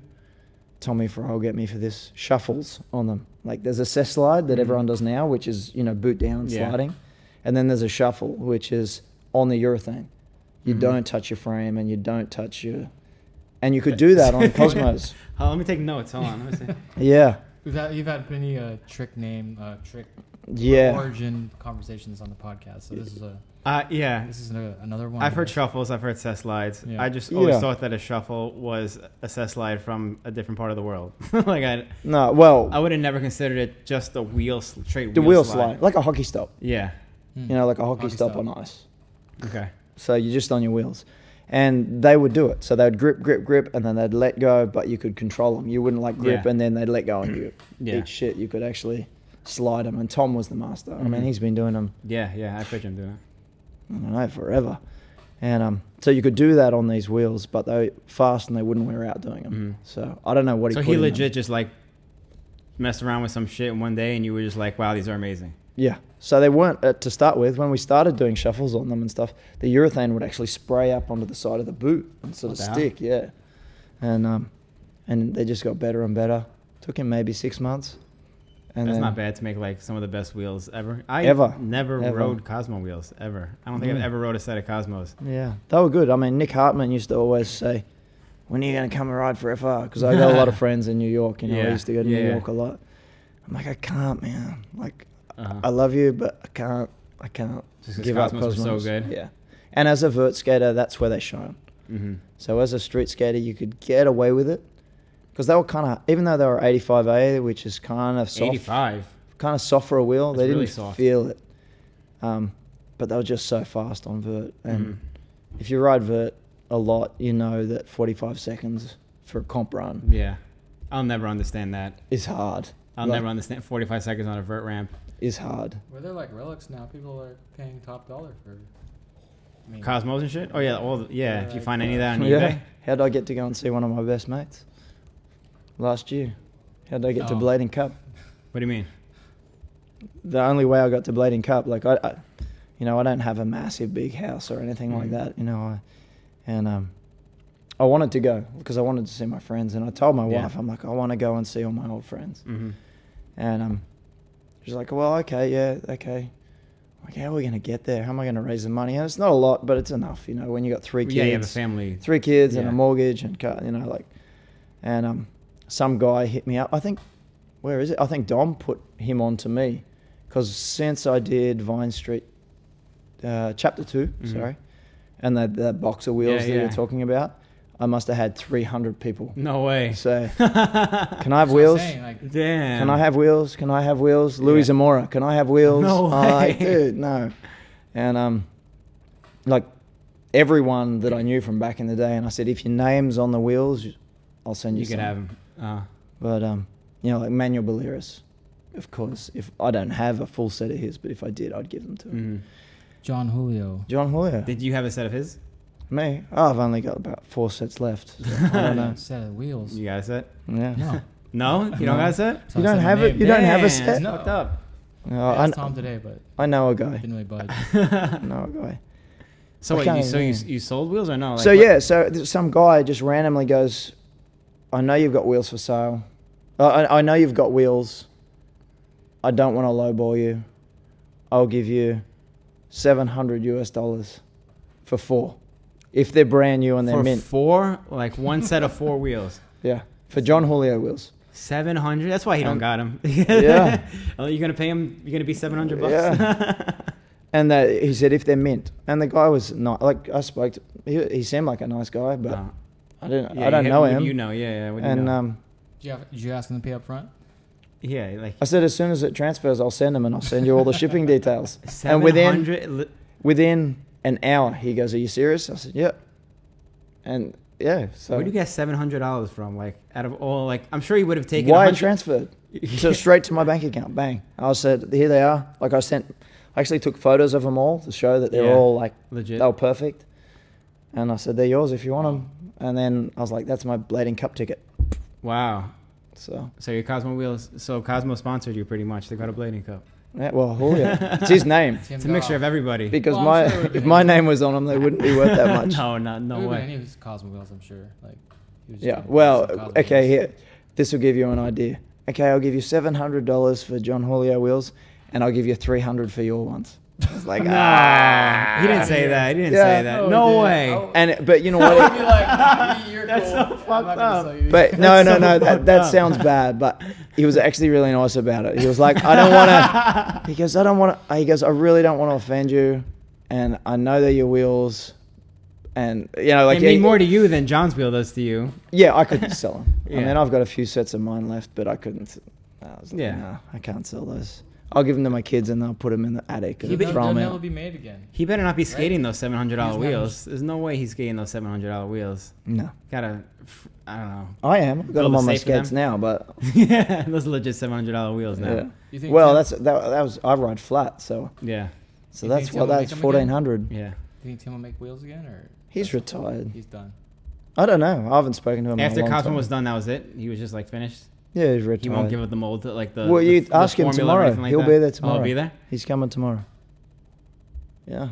Tommy Farrell get me for this, shuffles on them. Like there's a cess slide that everyone does now, which is, you know, boot down and Yeah. sliding. And then there's a shuffle, which is on the urethane. You don't touch your frame, and you don't touch your... And you could do that on Cosmos. Oh, let me take notes. Hold on. Let me see. Yeah. You've had many trick Yeah. origin conversations on the podcast. So this is Yeah. another one. I've heard shuffles. I've heard cess slides. Yeah. I just always Yeah. thought that a shuffle was a cess slide from a different part of the world. Like No, well, I would have never considered it just a straight the wheel slide. Like a hockey stop. Yeah. You know, like a hockey stop stop. on ice. Okay. So you're just on your wheels. And they would do it. So they would grip, and then they'd let go, but you could control them. You wouldn't like grip, Yeah. and then they'd let go, and you Yeah. eat shit. You could actually slide them. And Tom was the master. I mean, Mhm. he's been doing them, Yeah. I picture him doing it. I don't know, forever. And so you could do that on these wheels, but they were fast, and they wouldn't wear out doing them. Mhm. So I don't know what he So put he in them. legit just like messed around with some shit one day, and you were just like, "Wow, these are amazing." Yeah. So they weren't, to start with, when we started doing shuffles on them and stuff, the urethane would actually spray up onto the side of the boot and sort of What the hell? stick, yeah. And they just got better and better. Took him maybe 6 months. And That's then, not bad to make like some of the best wheels ever. I Ever. never Ever. rode Cosmo wheels ever. I don't think I've ever rode a set of Cosmos. Yeah, they were good. I mean, Nick Hartman used to always say, when are you going to come and ride for FR? Because I got a lot of friends in New York. You know, I Yeah. used to go to Yeah, New yeah. York a lot. I'm like, I can't, man. Like, Uh-huh. I love you, but I can't Just 'cause give up Cosmos were so Cosmos. good. Yeah. And as a vert skater, that's where they shine. Mm-hmm. So as a street skater, you could get away with it. Because they were kind of, even though they were 85A, which is kind of soft, 85. kind of soft for a wheel, That's they didn't really soft. feel it. But they were just so fast on vert. And Mhm. if you ride vert a lot, you know that 45 seconds for a comp run Yeah. I'll never understand that. is hard. I'll Like, never understand 45 seconds on a vert ramp. is hard. Where they're like relics now, people are paying top dollar for. I mean, Cosmos and shit? Oh, yeah. If you Yeah, find like any of that on Yeah. eBay. How'd I get to go and see one of my best mates last year? How'd I get to Oh. Blading Cup? What do you mean? The only way I got to Blading Cup, like I don't have a massive big house or anything like that, I wanted to go because I wanted to see my friends, and I told my Yeah. wife, I'm like, I want to go and see all my old friends, Mm-hmm. and she's like, well, okay, yeah, okay. I'm like, how are we gonna get there? How am I gonna raise the money? And it's not a lot, but it's enough, when you got 3 kids, Yeah, you have a family. 3 kids and Yeah. a mortgage and car, and some guy hit me up. I think, where is it? I think Dom put him on to me, because since I did Vine Street, chapter 2, Mhm. sorry, and that box of wheels Yeah, that yeah. you're talking about, I must have had 300 people. No way. So, can I have that's what I'm wheels? saying, like, Damn. Can I have wheels? Can I have wheels? Louis Yeah. Zamora, can I have wheels? No I'm like, way. dude, no. And like everyone that I knew from back in the day, and I said, if your name's on the wheels, I'll send you. You some. could have him. But you know, like Manuel Balearis, of course. If I don't have a full set of his, but if I did, I'd give them to him. John Julio. John Julio. Did you have a set of his? Me? Oh, I've only got about 4 sets left. So I don't know. Set of wheels. You got a set? Yeah. No. No? You don't got a set? So You I don't said my have it? name. You don't have a Damn, set? that's No. fucked up. Oh, I asked Tom today, but I know a guy. didn't really budge. I know a guy. So I wait, can't so even- you sold wheels or no? Like, So what- yeah, so some guy just randomly goes, I know you've got wheels for sale. I know you've got wheels. I don't want to lowball you. I'll give you $700 for 4. If they're brand new and they're for mint. 4, like one set of 4 wheels. Yeah. For John Julio wheels. 700. That's why he don't got him. Yeah. Oh, you're gonna pay him. You're gonna be $700. Yeah. And he said if they're mint. And the guy was not like I spoke to. He seemed like a nice guy, but No. I didn't. Yeah, I don't you- know what do him. You know, yeah. What do you And know? Did you ask him to pay up front? Yeah, like I said as soon as it transfers, I'll send him and I'll send you all the shipping details. And 700. within an hour, he goes, "Are you serious?" I said, "Yeah." And yeah, so Where do you get $700 from? Like out of all, like I'm sure he would have taken. wire 100 transferred, so straight to my bank account. Bang! I said, "Here they are." Like I actually took photos of them all to show that they're Yeah. all like Legit. they were perfect. And I said, "They're yours if you want them." And then I was like, "That's my Blading Cup ticket." Wow. So So your Cosmo wheels. So Cosmo sponsored you pretty much. They got a blading cup. yeah, well, Julio, it's his name. Tim It's a mixture Goff. of everybody. Because Well, I'm sure it my would've if been my any- name was on them, they wouldn't be worth that much. no, It no would've way. been any of his Cosmo wheels, I'm sure. Like, he was just Yeah. trying to Well, get some Cosmo okay. wheels. Here, this will give you an idea. Okay, I'll give you $700 for John Julio wheels, and I'll give you $300 for your ones. It's like No, ah. he didn't say that. He didn't Yeah. say that. Oh, No dude. way. Oh. But you know I'd what? be like, you're That's cool. so I'm not fucked gonna up. sell you. But no, That's so that fucked up. sounds bad. But he was actually really nice about it. He was like, I don't want to. He goes, I don't want to. He goes, I really don't want to offend you, and I know they're your wheels, and you know, like They mean more to you than John's wheel does to you. yeah, I couldn't sell them. Yeah. I mean, I've got a few sets of mine left, but I couldn't. I was like, Yeah. no, I can't sell those. I'll give them to my kids, and they'll put them in the attic They'll, and they'll throw them never out. be made again. He better not be skating those $700 He's wheels. There's no way he's skating those $700 wheels. No, Gotta, I don't know. I am. I've got Build them a on my safe for them? skates now, but Yeah, those are legit $700 wheels now. yeah. You think Well, Tim, that was I ride flat, so Yeah, so You that's think Tim what will that's make 'em again? 1400. yeah. do you think Tim will make wheels again, or He's retired. he's done? I don't know. I haven't spoken to him After in a long Cosmo time. was done, that was it. He was just like finished. Yeah, he's He retired. won't give up the mold, to, like the. Well, you the ask him formula or tomorrow. anything like He'll that. be there Oh, tomorrow. he'll be there. He's coming tomorrow. Yeah.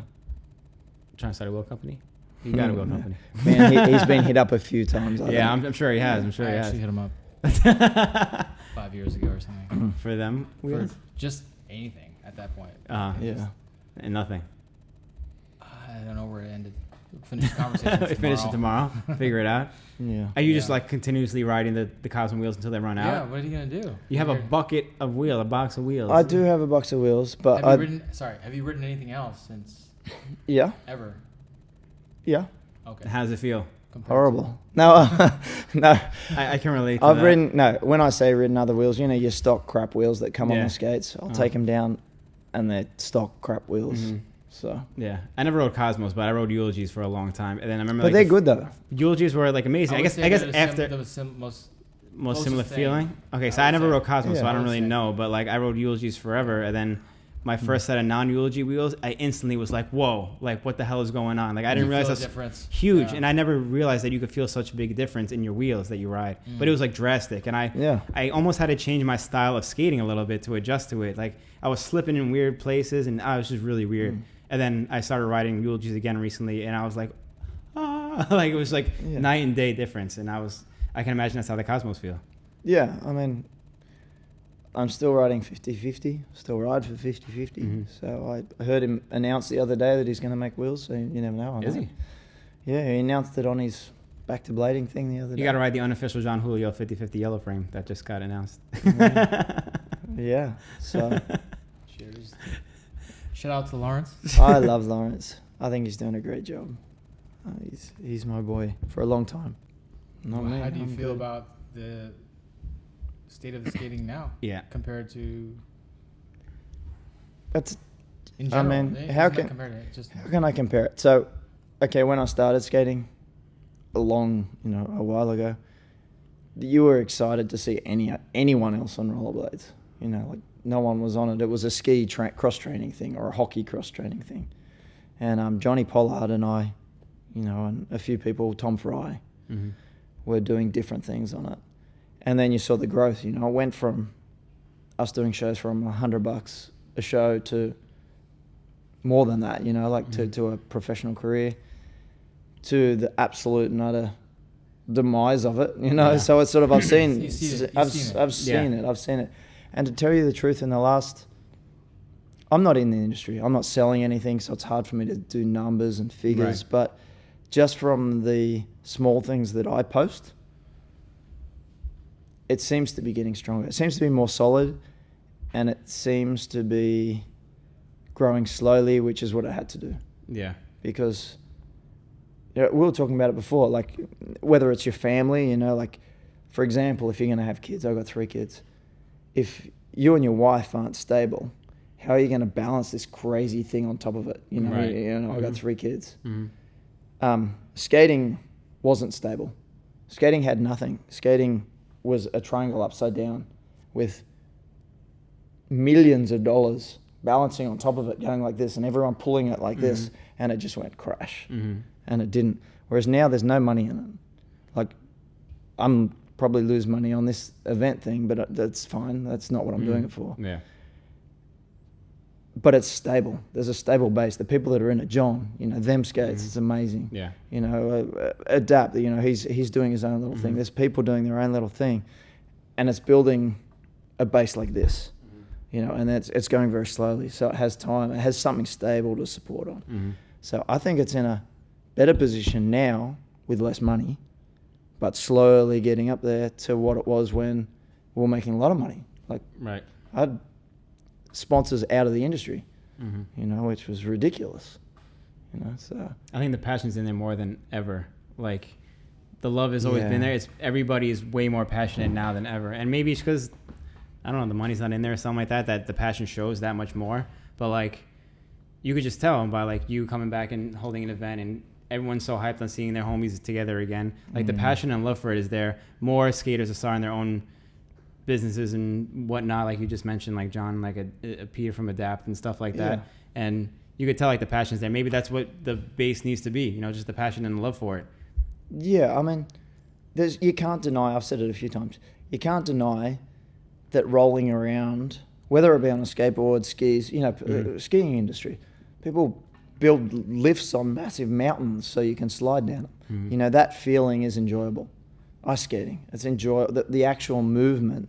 Trying to start a wheel company. You got a wheel Yeah. company. Man, he's been hit up a few times. I Yeah, think. I'm sure he has. I'm sure I he actually has. hit him up 5 years ago or something. For them For wheels. just anything at that point. Yeah. And nothing. I don't know where it ended. We'll finish the conversation We finish it tomorrow. Figure it out. Yeah. Are you just Yeah. like continuously riding the Cosmo wheels until they run Yeah, out? what are you gonna do? You have a You're- bucket of wheel, a box of wheels. I do have a box of wheels, but Have you ridden anything else since yeah, ever? yeah, Okay. How does it feel? Compared to- horrible. No, no. I can relate to I've that. ridden no. When I say ridden other wheels, you know your stock crap wheels that come on Yeah. the skates. I'll Uh-huh. take them down, and they're stock crap wheels. Mhm. So, Yeah, I never rode Cosmos, but I rode Eulogies for a long time, and then I remember. but like, they're the good though. Eulogies were like amazing. I would guess. say I guess they're the after they're the most most similar closest thing, feeling. Okay, so I I would never say. rode Cosmos, Yeah. so I I don't would really say. know. But like I rode Eulogies forever, and then my first set of non-Eulogy wheels, I instantly was like, "Whoa! Like what the hell is going on?" Like I didn't You realize feel a that's difference. huge, Yeah. and I never realized that you could feel such a big difference in your wheels that you ride. But it was like drastic, and Yeah. I almost had to change my style of skating a little bit to adjust to it. Like I was slipping in weird places, and I was just really weird. And then I started riding Eulogies again recently, and I was like, ah, like it was like Yeah. night and day difference. And I can imagine that's how the Cosmos feel. Yeah, I mean, I'm still riding 50-50, still ride for 50-50. Mhm. So I heard him announce the other day that he's going to make wheels, so you never know. I Is know. he? Yeah, he announced it on his back to blading thing the other day. You got to ride the unofficial John Julio 50/50 yellow frame that just got announced. Yeah, so Cheers. Shout out to Lawrence. I love Lawrence. I think he's doing a great job. He's my boy for a long time. Not me, How do you I'm feel good. about the state of the skating now Yeah. compared to? That's In general, I mean, how can I compare it? So, okay, when I started skating a while ago, you were excited to see anyone else on rollerblades. You know, like no one was on it. It was a ski cross training thing or a hockey cross training thing. And Johnny Pollard and I, you know, and a few people, Tom Fry, were doing different things on it. And then you saw the growth. You know, it went from us doing shows from $100 a show to more than that. You know, like to a professional career, to the absolute and utter demise of it, you know. Yeah. So it's sort of I've seen it. And to tell you the truth, I'm not in the industry. I'm not selling anything, so it's hard for me to do numbers and figures. Right. But just from the small things that I post, it seems to be getting stronger. It seems to be more solid, and it seems to be growing slowly, which is what it had to do. Yeah. Because we were talking about it before, like whether it's your family, you know, like for example, if you're going to have kids, I've got 3 kids. If you and your wife aren't stable, how are you going to balance this crazy thing on top of it? You know, Right. I've got 3 kids. Skating wasn't stable. Skating had nothing. Skating was a triangle upside down with millions of dollars balancing on top of it, going like this, and everyone pulling it like this, and it just went crash. And it didn't. Whereas now there's no money in it. Like, I'm probably lose money on this event thing, but that's fine. That's not what I'm doing it for. Yeah. But it's stable. There's a stable base. The people that are in it, John, you know, them skates, it's amazing. Yeah. You know, Adapt, you know, he's doing his own little thing. There's people doing their own little thing, and it's building a base like this, you know, and it's going very slowly. So it has time. It has something stable to support on. So I think it's in a better position now with less money, but slowly getting up there to what it was when we were making a lot of money. Like, Right. I had sponsors out of the industry, you know, which was ridiculous, you know. So I think the passion's in there more than ever. Like, the love has always been there. Everybody is way more passionate now than ever. And maybe it's because, I don't know, the money's not in there or something like that, that the passion shows that much more. But, like, you could just tell by, like, you coming back and holding an event and everyone's so hyped on seeing their homies together again. Like, the passion and love for it is there. More skaters are starting their own businesses and whatnot, like you just mentioned, like John, like a Peter from Adapt and stuff like that. And you could tell, like, the passion's there. Maybe that's what the base needs to be, you know, just the passion and the love for it. Yeah, I mean, you can't deny, I've said it a few times, you can't deny that rolling around, whether it be on a skateboard, skis, you know, skiing industry, people build lifts on massive mountains so you can slide down them. You know, that feeling is enjoyable. Ice skating, it's enjoyable. The actual movement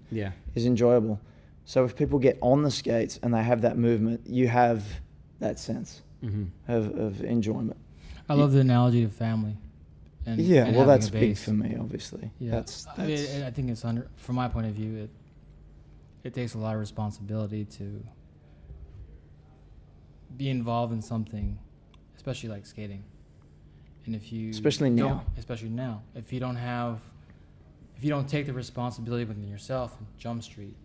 is enjoyable. So if people get on the skates and they have that movement, you have that sense of enjoyment. I love the analogy of family. And well, that's big for me, obviously. Yeah, that's I mean, I think it's from my point of view, it takes a lot of responsibility to be involved in something, especially like skating. And if you especially now, if you don't take the responsibility within yourself and Jump Street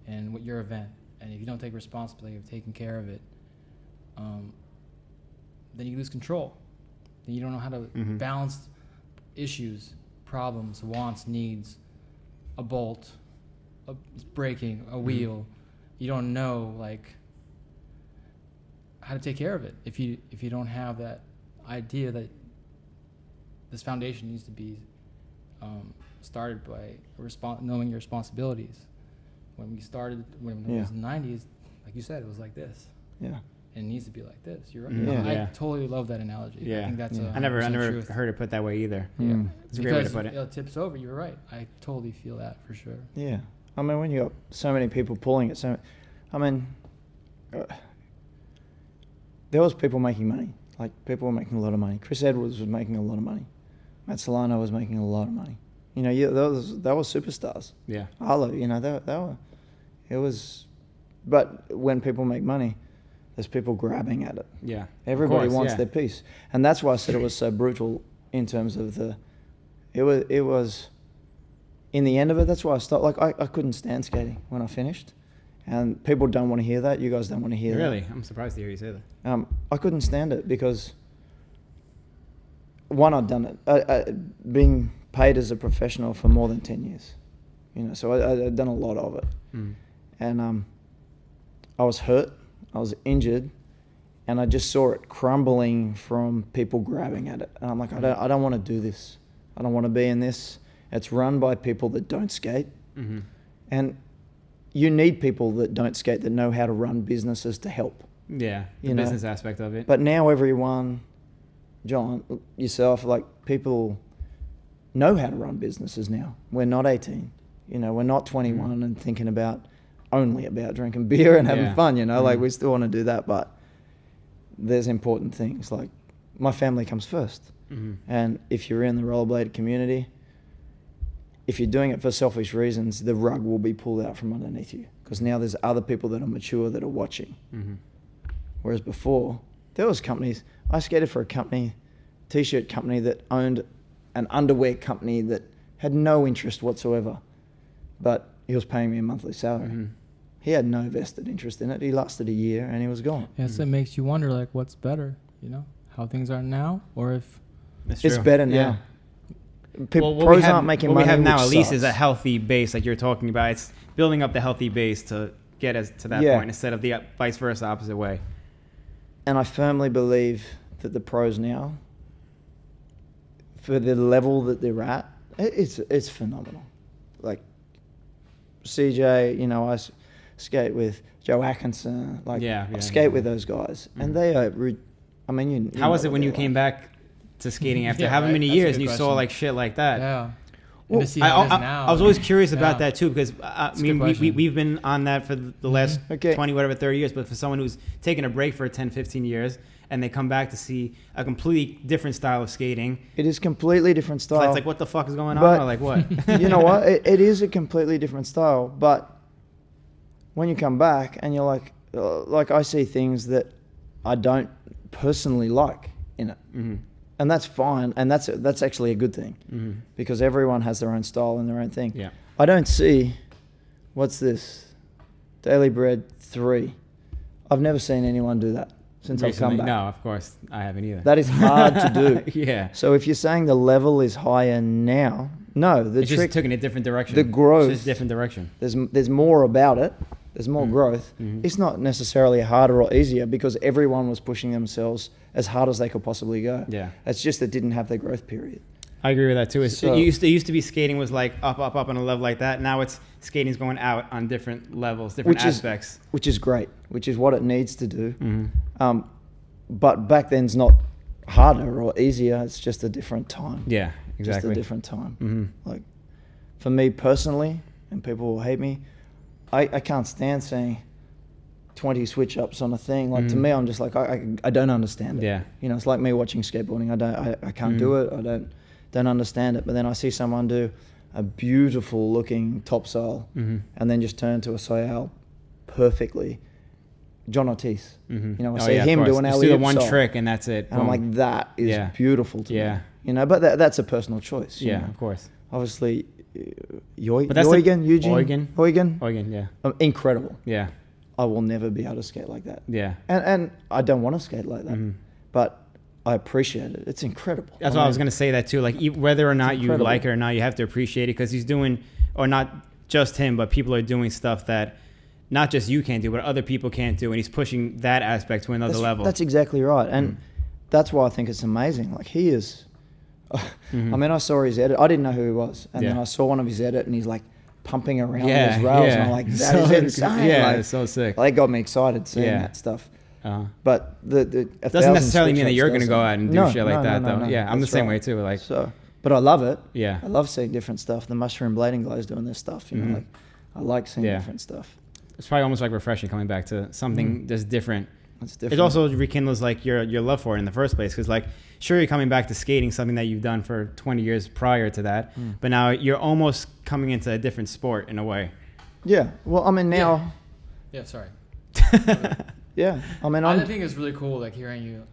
and what your event, and if you don't take responsibility of taking care of it, then you lose control. Then you don't know how to balance issues, problems, wants, needs, a bolt, breaking, a wheel. You don't know, like, how to take care of it if you don't have that idea that this foundation needs to be started by knowing your responsibilities. When we started, when it was in the 90s, like you said, it was like this. Yeah. And it needs to be like this. You're right. Yeah. I totally love that analogy. Yeah. I think that's I never truth. heard it put that way either. Yeah. It's a great way to put it. It tips over. You're right. I totally feel that for sure. Yeah. I mean, when you got so many people pulling it, I mean, there was people making money. Like, people were making a lot of money. Chris Edwards was making a lot of money. Matt Solano was making a lot of money. You know, they were superstars. Yeah. Arlo, you know, they were. It was, but when people make money, there's people grabbing at it. Yeah. Everybody wants their piece. And that's why I said it was so brutal in terms of it was, in the end of it, that's why I stopped. Like, I couldn't stand skating when I finished. And people don't want to hear that. You guys don't want to hear Really? I'm surprised to hear you say that. that. I couldn't stand it because, one, I'd done it. Being paid as a professional for more than 10 years. So I'd done a lot of it. And I was hurt. I was injured. And I just saw it crumbling from people grabbing at it. And I'm like, I don't want to do this. I don't want to be in this. It's run by people that don't skate. And you need people that don't skate that know how to run businesses to help. Yeah, the business aspect of it. But now everyone, John, yourself, like people know how to run businesses now. We're not 18. We're not 21 and thinking only about drinking beer and having fun, like we still want to do that. But there's important things like my family comes first. And if you're in the rollerblade community, if you're doing it for selfish reasons, the rug will be pulled out from underneath you because now there's other people that are mature that are watching. Whereas before, there was companies. I skated for a company, t-shirt company that owned an underwear company that had no interest whatsoever, but he was paying me a monthly salary. He had no vested interest in it. He lasted a year and he was gone. Yes, it makes you wonder, like, what's better, how things are now, or if it's better now. Yeah. Pros aren't making money. What we have now, which at least, sucks. is a healthy base, like you're talking about. It's building up the healthy base to get us to that point instead of the vice versa, opposite way. And I firmly believe that the pros now, for the level that they're at, it's phenomenal. Like CJ, I skate with Joe Atkinson. I skate with those guys, and they are. How was it when you came back to skating after however many That's a years good and you saw question. like shit like that? Yeah. Well, to see how it is now. I was always curious about Yeah. that too because a good question. we've been on that for the last Okay. 20, whatever, 30 years. But for someone who's taken a break for 10, 15 years and they come back to see a completely different style of skating, It is completely different style. it's like, what the fuck is going on? But- Or like what? You know what? It is a completely different style. But when you come back and you're like I see things that I don't personally like in it. And that's fine, and that's actually a good thing because everyone has their own style and their own thing. Yeah. I don't see, what's this, Daily Bread 3. I've never seen anyone do that since I've come Recently? back. No, of course I haven't either. That is hard to do. Yeah. So if you're saying the level is higher now, no, the It trick, just took in a different direction. the growth, It's just a different direction. there's more about it. There's more growth. It's not necessarily harder or easier because everyone was pushing themselves as hard as they could possibly go. Yeah. It's just it didn't have the growth period. I agree with that too. So- It used to be skating was like up on a level like that. Now it's skating's going out on different levels, different aspects. Which is great, which is what it needs to do. Mm-hmm. But back then's not harder or easier. It's just a different time. Yeah, Just exactly. a different time. Mm-hmm. Like for me personally, and people will hate me, I can't stand seeing 20 switch ups on a thing. Like to me, I'm just like I don't understand it. Yeah. It's like me watching skateboarding. I can't do it. I don't understand it. But then I see someone do a beautiful looking topsail and then just turn to a soil perfectly. John Ortiz. I see him of course. doing You alley see the oop one soul. trick and that's it. And I'm Boom. like, that is Yeah. beautiful to Yeah. me. But that's a personal choice. you Yeah, know. of course. Obviously, But that's the- Eugen? Eugen, yeah. Incredible. Yeah. I will never be able to skate like that. Yeah. And I don't want to skate like that. But I appreciate it. It's incredible. That's what I was going to say that too. Like whether or not you incredible. like it or not, you have to appreciate it because he's doing, or not just him, but people are doing stuff that not just you can't do, but other people can't do. And he's pushing that aspect to another level. That's exactly right. And that's why I think it's amazing. Like he is, I mean, I saw his edit. I didn't know who he was. And then I saw one of his edit and he's like pumping around those rails. And I'm like, that is insane. Yeah, like, it's so sick. That got me excited seeing that stuff. But it doesn't necessarily mean that you're going to go out and do shit like that, though. Yeah, I'm the same way too. Like, so, but I love it. Yeah. I love seeing different stuff. The mushroom blading guys doing this stuff. Like I like seeing different stuff. It's probably almost like refreshing coming back to something just different. It's different. It also rekindles like your love for it in the first place because like sure you're coming back to skating, something that you've done for 20 years prior to that, but now you're almost coming into a different sport in a way. Yeah. Well, I mean now. Yeah, sorry. Yeah. I mean I think it's really cool, like hearing you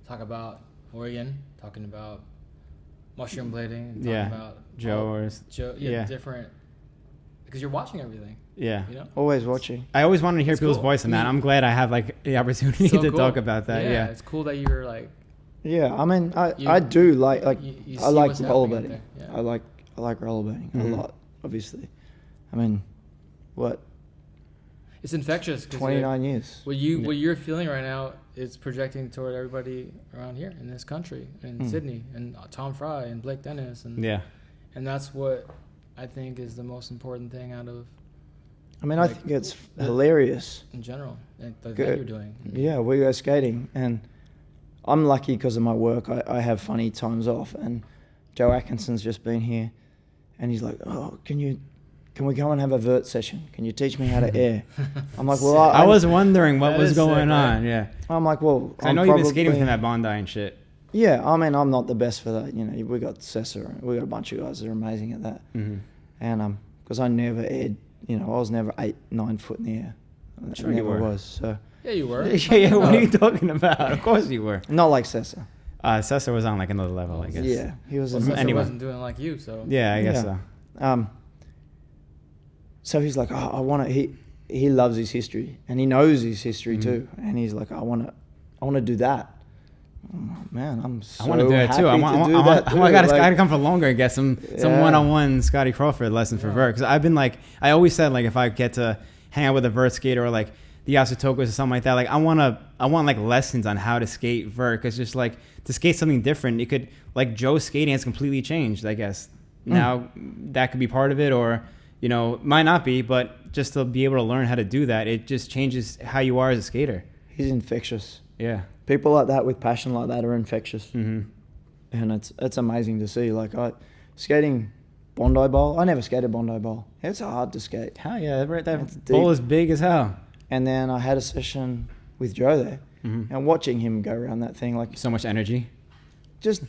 talk about Oregon, talking about mushroom blading, and talking about Joe or Joe, yeah. different because you're watching everything. Yeah. You know. Always watching. I always wanted to hear It's people's cool. voice in that. Yeah. I'm glad I have like the opportunity So to cool. talk about that. Yeah. It's cool that you're like. Yeah, I mean, You- I do like you I see like what's happening out rollerblading. there. Yeah. I like rollerblading Mhm. a lot, obviously. I mean, what, It's infectious. 29 years? What you're feeling right now is projecting toward everybody around here in this country, in Sydney, and Tom Fry and Blake Dennis, and and that's what I think is the most important thing out of. I mean, I like, think it's hilarious. In general, and the Good. thing you're doing. Yeah, we go skating, and I'm lucky because of my work. I have funny times off, and Joe Atkinson's just been here, and he's like, "Oh, can we go and have a vert session? Can you teach me how to air?" I'm like, "Well, I was wondering what That was is going sick, right? on. Yeah. I'm like, well, 'Cause I know you've been skating with him at Bondi and shit. Yeah, I mean, I'm not the best for that. You know, we got Cesar, we got a bunch of guys that are amazing at that, and because I never aired. You know, I was never 8-9 foot in the air. Sure I you never were. was. So Yeah, you were. Yeah, what are you talking about? Of course you were. not like Cesar. Cesar was on like another level, I guess. Yeah, he was. Well, a- Cesar Anyway. wasn't doing like you, so. Yeah, I guess Yeah. so. So he's like, oh, I want to. He loves his history, and he knows his history too. And he's like, I want to do that. I'm like, man, I'm so I want to do it too. I I gotta come for longer and get some Yeah. one-on-one Scotty Crawford lesson for vert, because I've been like, I always said like if I get to hang out with a vert skater or like the Asotokos or something like that, like I want like lessons on how to skate vert, because just like to skate something different, it could, like Joe's skating has completely changed, I guess. Now that could be part of it, or you know, might not be, but just to be able to learn how to do that, it just changes how you are as a skater. He's infectious. Yeah. People like that with passion like that are infectious, Mm-hmm. and it's amazing to see. Like skating Bondi Bowl. I never skated Bondi Bowl. It's hard to skate. Hell yeah, It's that deep. bowl is big as hell. And then I had a session with Joe there, Mm-hmm. and watching him go around that thing, like So much energy. just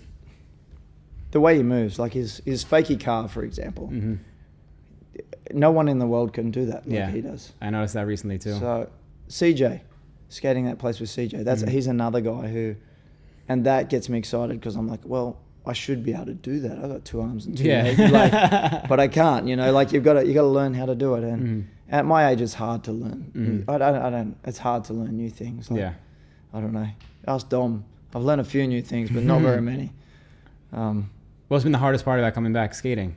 the way he moves, like his fakie car, for example. Mm-hmm. No one in the world can do that like Yeah. he does. I noticed that recently too. So CJ, skating that place with CJ, he's another guy who, and that gets me excited because I'm like, well, I should be able to do that. I got 2 arms and 2 legs, like, but I can't. You know, like you got to learn how to do it. And at my age, it's hard to learn. I don't. It's hard to learn new things. Like, Yeah. I don't know. Ask Dom. I've learned a few new things, but not very many. What's been the hardest part about coming back skating?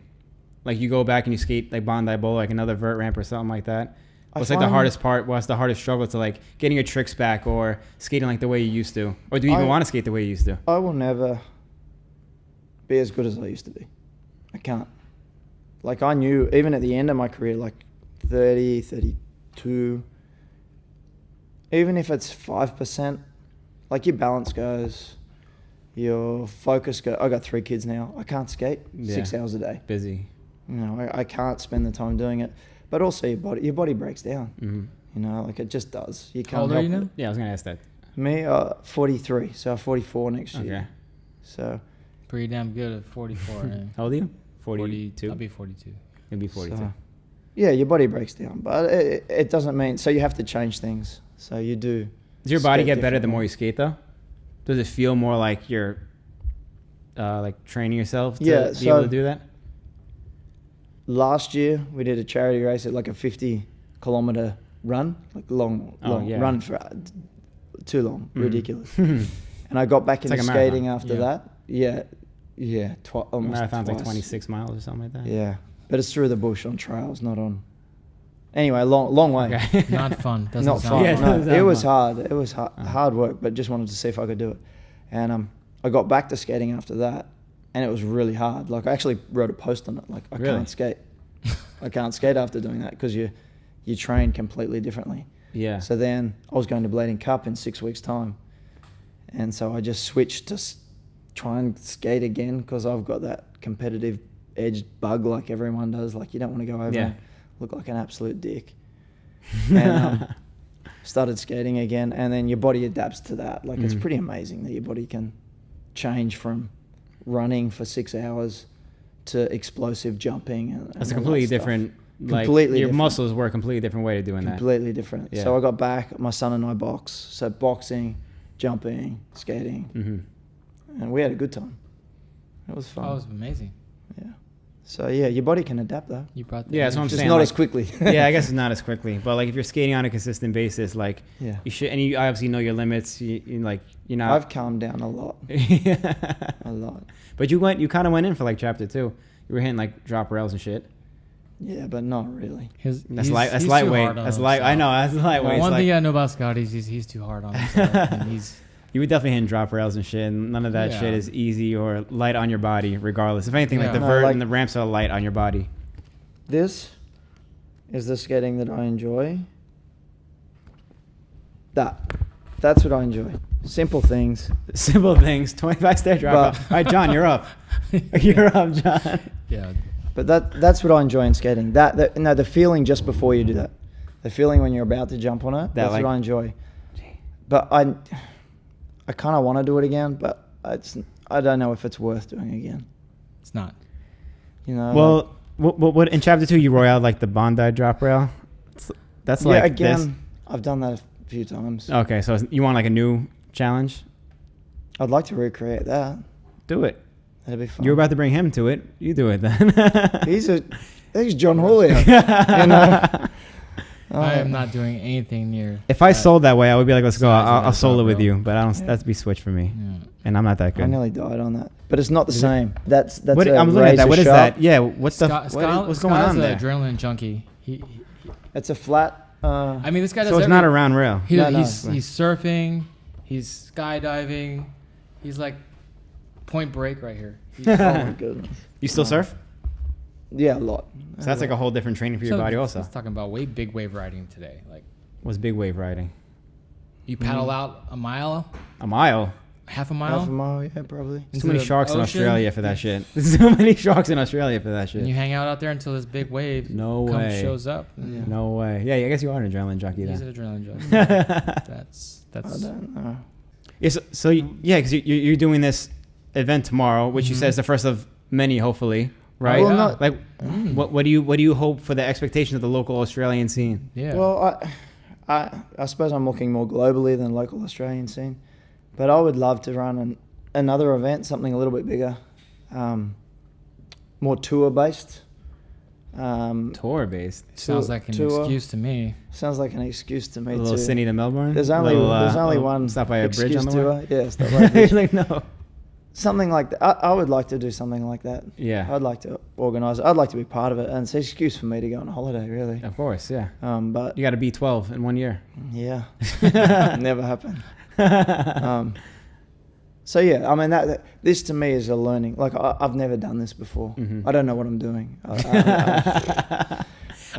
Like you go back and you skate like Bondi Bowl, like another vert ramp or something like that. What's like the hardest part? What's the hardest struggle to like getting your tricks back or skating like the way you used to? Or do you even want to skate the way you used to? I will never be as good as I used to be. I can't. Like I knew, even at the end of my career, like 30, 32, even if it's 5%, like your balance goes, your focus goes. I got 3 kids now. I can't skate 6 hours a day. Busy. You know, I can't spend the time doing it. But also your body breaks down. Mm-hmm. You know, like it just does. You can't How old are help you now? it. Yeah, I was gonna ask that. Me, 43, so I'm 44 next year. Okay. So Pretty damn good at 44. eh? How old are you? 42. I'll be 42. You'll be 42. So, yeah, your body breaks down, but it doesn't mean, so you have to change things. So you do. Does your body skate get better the differently. more you skate though? Does it feel more like you're like training yourself to Yeah, be so- able to do that? Last year, we did a charity race at like a 50-kilometer run, like long yeah. run for too long, Mhm. ridiculous. And I got back It's into like a marathon. skating after Yeah. that. Yeah, almost Marathon's like twice. 26 miles or something like that. Yeah, but it's through the bush on trails, not on. Anyway, long way. Okay. Not fun. Doesn't Not sound fun. Yeah, it fun. doesn't No, sound it was fun. hard. It was hard work, but just wanted to see if I could do it. And I got back to skating after that, and it was really hard. Like I actually wrote a post on it. Like I Really? can't skate. I can't skate after doing that because you train completely differently. Yeah. So then I was going to Blading Cup in 6 weeks' time, and so I just switched to try and skate again because I've got that competitive edge bug like everyone does. Like you don't want to go over and look like an absolute dick. And started skating again, and then your body adapts to that. Like it's pretty amazing that your body can change from running for 6 hours to explosive jumping. And That's a all that completely stuff. different. Like Completely your different. muscles work a completely different way of doing that. Completely different. Yeah. So I got back. My son and I box. So boxing, jumping, skating, Mm-hmm. and we had a good time. It was fun. That was amazing. Yeah. So yeah, your body can adapt though. You brought that. Yeah, that's what I'm Just saying. not like, as quickly. yeah, I guess it's not as quickly. But like if you're skating on a consistent basis, like Yeah. you should, and you obviously know your limits. You like you're not. I've calmed down a lot. A lot. But you kind of went in for like chapter 2. You were hitting like drop rails and shit. Yeah, but not really. That's he's lightweight. too hard on That's light. himself. I know. That's lightweight. Well, It's one like, thing I know about Scotty is he's too hard on himself. And he's you were definitely hitting drop rails and shit, and none of that Yeah. shit is easy or light on your body, regardless. If anything, like Yeah. the No, vert like- and the ramps are light on your body. This is the skating that I enjoy. That's what I enjoy. Simple things. Simple things. 25 stair drop. But- All right, John, you're up. You're up, John. yeah. But that's what I enjoy in skating. The feeling just before you do that. The feeling when you're about to jump on it. That's like- what I enjoy. But I kind of want to do it again, but I don't know if it's worth doing again. It's not. You know. Well, what in chapter 2 you royaled like the Bondi drop rail? That's like again, this. I've done that a few times. Okay, so you want like a new challenge? I'd like to recreate that. Do it. That'd be fun. You're about to bring him to it. You do it then. He's John Julio. You know. I am not doing anything near. If I that. sold that way, I would be like, let's go. Size of I'll that solo drop with rail. you, but I don't. Yeah. That's be switch for me, Yeah. and I'm not that I good. nearly died on that, but it's not the same. That's What, a I'm looking at that. razor What is sharp. that? Yeah. What's the? Scott, What's going Scott's on there? an adrenaline junkie. He It's a flat. I mean, this guy does. So it's not a round rail. He's No. he's surfing. He's skydiving. He's like Point Break right here. He's, Oh my goodness. You still surf? Yeah, a lot. So that's like a whole different training for your body also. Let's talk about big wave riding today. Like What's big wave riding? you paddle out a mile, A mile. half a mile, half a mile. Yeah, probably. There's into too many the sharks in ocean, Australia for that shit. There's so many sharks in Australia for that and you shit. hang out there until this big wave No way. shows up. Yeah. No way. Yeah, I guess you are an adrenaline junkie He's then. an adrenaline junkie. that's I don't know. Yes. So yeah, because you're doing this event tomorrow, which you Mhm. said is the first of many, hopefully, right? Well, yeah. not- Like, Mm. what do you hope for the expectations of the local Australian scene? Yeah. Well, I suppose I'm looking more globally than local Australian scene, but I would love to run another event, something a little bit bigger, more tour based. Tour based. Sounds like an tour. excuse to me. Sounds like an excuse to me A little too. Sydney to Melbourne. There's only one Stop by a bridge on excuse the way. tour. Yeah, stop by a bridge. Like no. Something like that. I would like to do something like that. Yeah. I'd like to organise it. I'd like to be part of it, and it's an excuse for me to go on a holiday, really. Of course, yeah. But You got to be 12 in 1 year. yeah, never happened. So yeah, I mean this to me is a learning. Like I've never done this before. Mhm. I don't know what I'm doing. I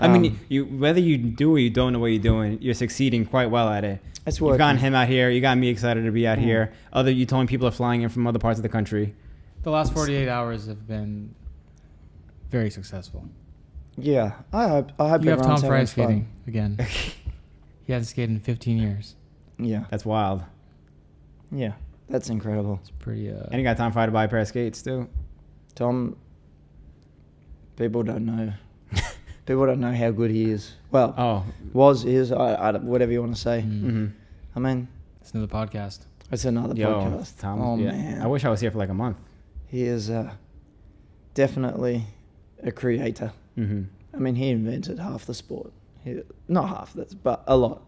mean, you whether you do or you don't know what you're doing, you're succeeding quite well at it. It's You've working. gotten him out here. You got me excited to be out Mm. here. You told me people are flying in from other parts of the country. The last 48 hours have been very successful. Yeah, I hope You have Tom everyone's Fry having skating fun. again. He hasn't skated in 15 years. Yeah, That's wild. yeah, that's incredible. It's pretty. And you got Tom Fry to buy a pair of skates too. Tom, people don't know. People don't know how good he is. Well, Oh. is, whatever you want to say. Mm-hmm. I mean, It's another podcast. it's another Yo, podcast. Tom. Oh, yeah. man. I wish I was here for like a month. He is definitely a creator. Mm-hmm. I mean, he invented half the sport. Not half, but a lot.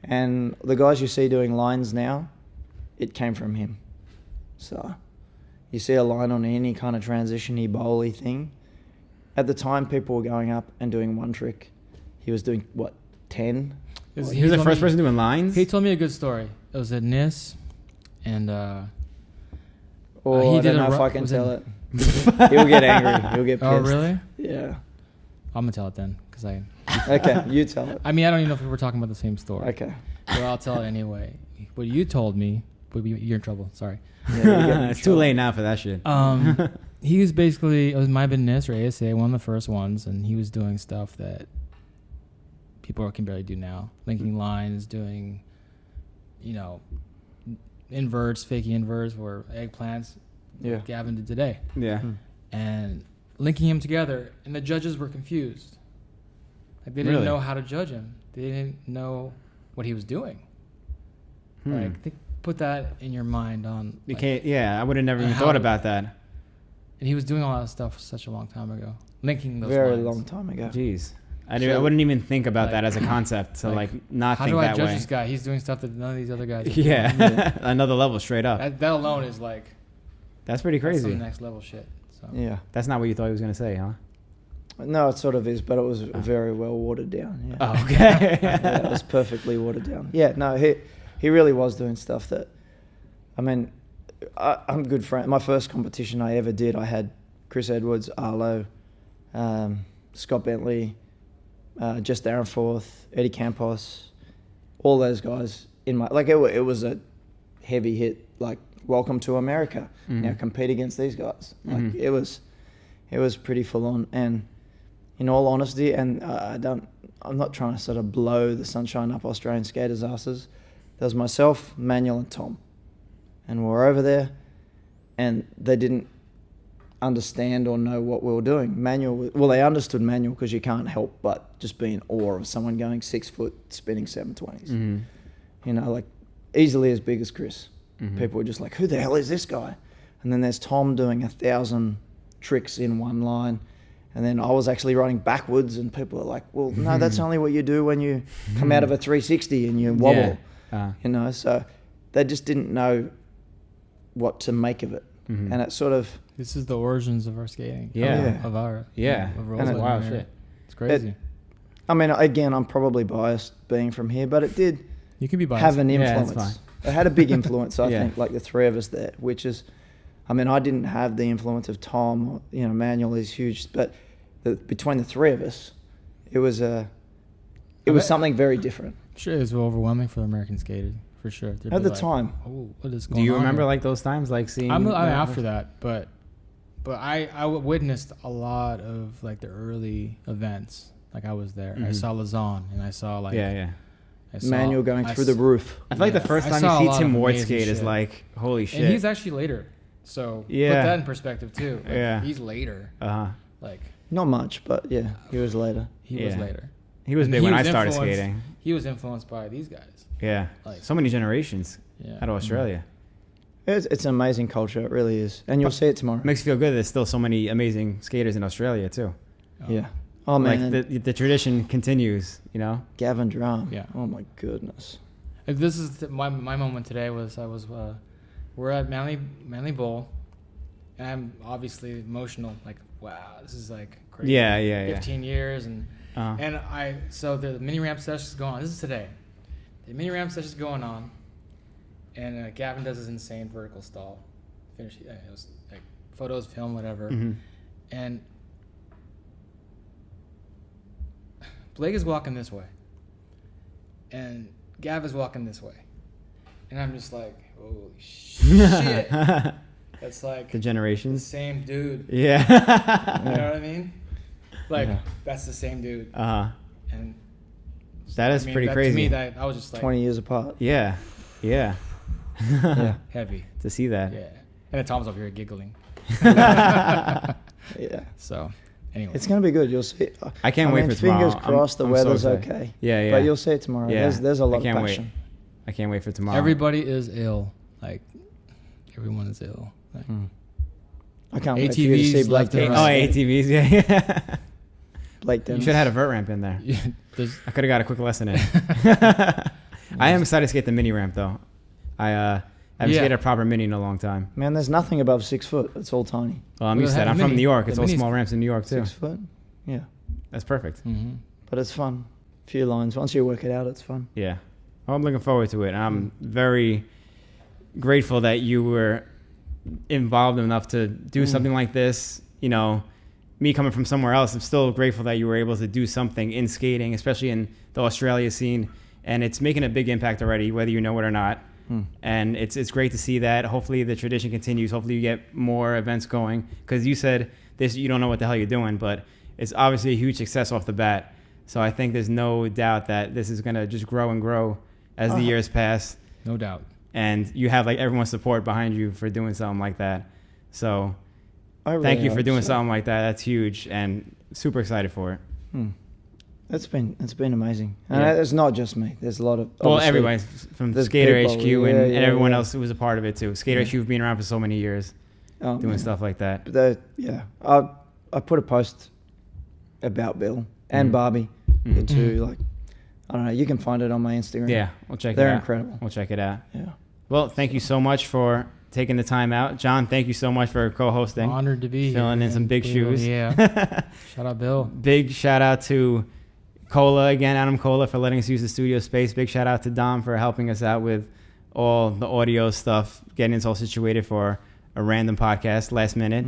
And the guys you see doing lines now, it came from him. So you see a line on any kind of transition-y, bowly thing. At the time, people were going up and doing one trick. He was doing, 10? He was the told first me- person doing lines? He told me a good story. It was at NIS, and Or he I did don't a know if ru- I can was tell it- it. He'll get angry. He'll get pissed. oh really? Yeah. I'm gonna tell it then, because Okay, you tell it. I mean, I don't even know if we're talking about the same story. Okay. But I'll tell it anyway. What you told me would be you're in trouble. Sorry. Yeah, you get in It's too trouble. late now for that shit. He was basically, it might have been NIS or ASA, one of the first ones, and he was doing stuff that people can barely do now. Linking lines, doing, inverts, faking inverts, or eggplants. Yeah. Like Gavin did today. Yeah. And linking him together, and the judges were confused. Like they didn't Really? know how to judge him. They didn't know what he was doing. Like, put that in your mind on. You like, can't, yeah, I would have never even how- thought about that. And he was doing all that stuff such a long time ago, linking those Very lines. long time ago. Jeez. I wouldn't even think about Like- that as a concept to like, not How think do I that judge way. this guy? He's doing stuff that none of these other guys are Yeah. doing. Another level straight up. That alone is like That's pretty that's crazy. some next level shit. So Yeah. That's not what you thought he was going to say, huh? No, it sort of is, but it was very well watered down. Yeah. Oh, okay. Yeah, it was perfectly watered down. Yeah, no, he really was doing stuff that, I mean, I'm good friend. My first competition I ever did, I had Chris Edwards, Arlo, Scott Bentley, Jess Darrenforth, Eddie Campos, all those guys in my, like it was a heavy hit, like welcome to America. Mhm. Now compete against these guys. Like Mhm. it was pretty full on. And in all honesty, and I'm not trying to sort of blow the sunshine up Australian skaters' asses. There was myself, Manuel, and Tom, and we were over there, and they didn't understand or know what we were doing. They understood Manuel because you can't help but just be in awe of someone going 6 foot spinning 720s. Mm-hmm. You know, like easily as big as Chris. Mhm. People were just like, who the hell is this guy? And then there's Tom doing 1,000 tricks in one line. And then I was actually riding backwards, and people are like, well, no, that's only what you do when you come out of a 360 and you wobble. Yeah. You know, so they just didn't know what to make of it. Mhm. And it sort of, this is the origins of our skating. Yeah. Of our Yeah. Of And it- Wow, rolling. shit. It's crazy. I mean, again, I'm probably biased being from here, but it did You can be biased. have an Yeah, influence. that's It had a big influence, I Yeah. think, like the three of us there, which is, I mean, I didn't have the influence of Tom, or, you know, Manuel is huge, but between the three of us, it was something very different. Sure, it was overwhelming for American skaters, for sure. They'd At be the time. oh, what is going Do you on remember here? like those times, like seeing? I'm after that, but I witnessed a lot of like the early events. Like I was there. I Mhm. saw Lazan, and I saw like Yeah. I saw, Manuel going I through s- the roof. I feel like the Yeah. first I time saw a you lot see Tim of Ward amazing skate is shit. like, holy shit. And he's actually later, so Yeah. put that in perspective too. Like, Yeah. he's later. Uh-huh. Like Not much, but yeah, he was later. he was Yeah. later. He was And big he when I was started influenced- skating. He was influenced by these guys. Yeah. Like So many generations yeah. out of Australia. It's an amazing culture, it really is. And you'll see it tomorrow. Makes you feel good. There's still so many amazing skaters in Australia too. Yeah. Oh, man. Like the tradition continues, you know? Gavin Drum. Yeah. Oh, my goodness. This is my moment today. We're at Manly Bowl, and I'm obviously emotional. Like, wow, this is like crazy. Yeah. 15 years Uh-huh. and so the mini ramp session is going on. This is today. The mini ramp session is going on, and Gavin does his insane vertical stall. Finish. It was like photos, film, whatever, Mhm. and Blake is walking this way, and Gav is walking this way, and I'm just like, holy shit! That's like The the generations. same dude. Yeah. You know what I mean? Like Yeah. that's the same dude, Uh-huh. and That is pretty To crazy. me, that I was just like 20 years apart. Yeah. Yeah. Yeah. heavy. To see that. Yeah, and then Tom's over here giggling. Yeah. So anyway, It's going to be good. You'll see. I can't wait mean, for tomorrow. Fingers crossed the I'm so weather's excited. okay. Yeah. But you'll see it tomorrow. Yeah. There's a lot I of can't passion. wait. I can't wait for tomorrow. everybody is ill. Like everyone is ill. Like, I can't wait for you to ATVs see Blake left and Dennis. Oh, right. ATVs. Yeah. Blake You Dennis. should have had a vert ramp in there. yeah, there's I could have got a quick lesson in. I am excited to skate the mini ramp though. I haven't Yeah. skated a proper mini in a long time. Man, there's nothing above 6 foot. It's all tiny. Well, I'm Well, used to that. the I'm from mini- New York. It's the all mini's- small ramps in New York too. 6 foot. Yeah. That's perfect. mm-hmm. But it's fun. Few lines. Once you work it out, it's fun. Yeah. Well, I'm looking forward to it. I'm very grateful that you were involved enough to do something like this. You know, me coming from somewhere else, I'm still grateful that you were able to do something in skating, especially in the Australia scene. And it's making a big impact already, whether you know it or not. And it's great to see that. Hopefully the tradition continues. Hopefully you get more events going. Because you said this, you don't know what the hell you're doing, but it's obviously a huge success off the bat. So I think there's no doubt that this is going to just grow and grow as the years pass. No doubt. And you have like everyone's support behind you for doing something like that. So I really thank you for hope doing so. something like that. That's huge and super excited for it. It's been amazing. And Yeah. it's not just me. There's a lot of Well, obviously, everybody from there's Skater people, HQ yeah, and yeah, everyone yeah. else who was a part of it too. Skater Yeah. HQ being around for so many years. doing stuff like that. I put a post about Bill and Barbie. The two, like, I don't know. You can find it on my Instagram. Yeah, we'll check it out. They're incredible. We'll check it out. Yeah. Well, thank you so much for taking the time out. John, thank you so much for co-hosting. Honored to be filling here. in some big shoes. Yeah. Shout out Bill. Big shout out to Cola again, Adam Cola, for letting us use the studio space. Big shout out to Dom for helping us out with all the audio stuff, getting us all situated for a random podcast last minute.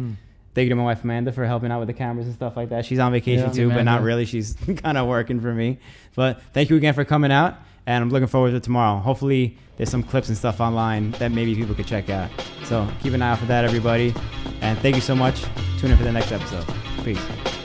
Thank you to my wife Amanda for helping out with the cameras and stuff like that. She's on vacation too, Amanda. but not really. She's kind of working for me. But thank you again for coming out, and I'm looking forward to tomorrow. Hopefully there's some clips and stuff online that maybe people could check out. So keep an eye out for that, everybody. And thank you so much. Tune in for the next episode. Peace.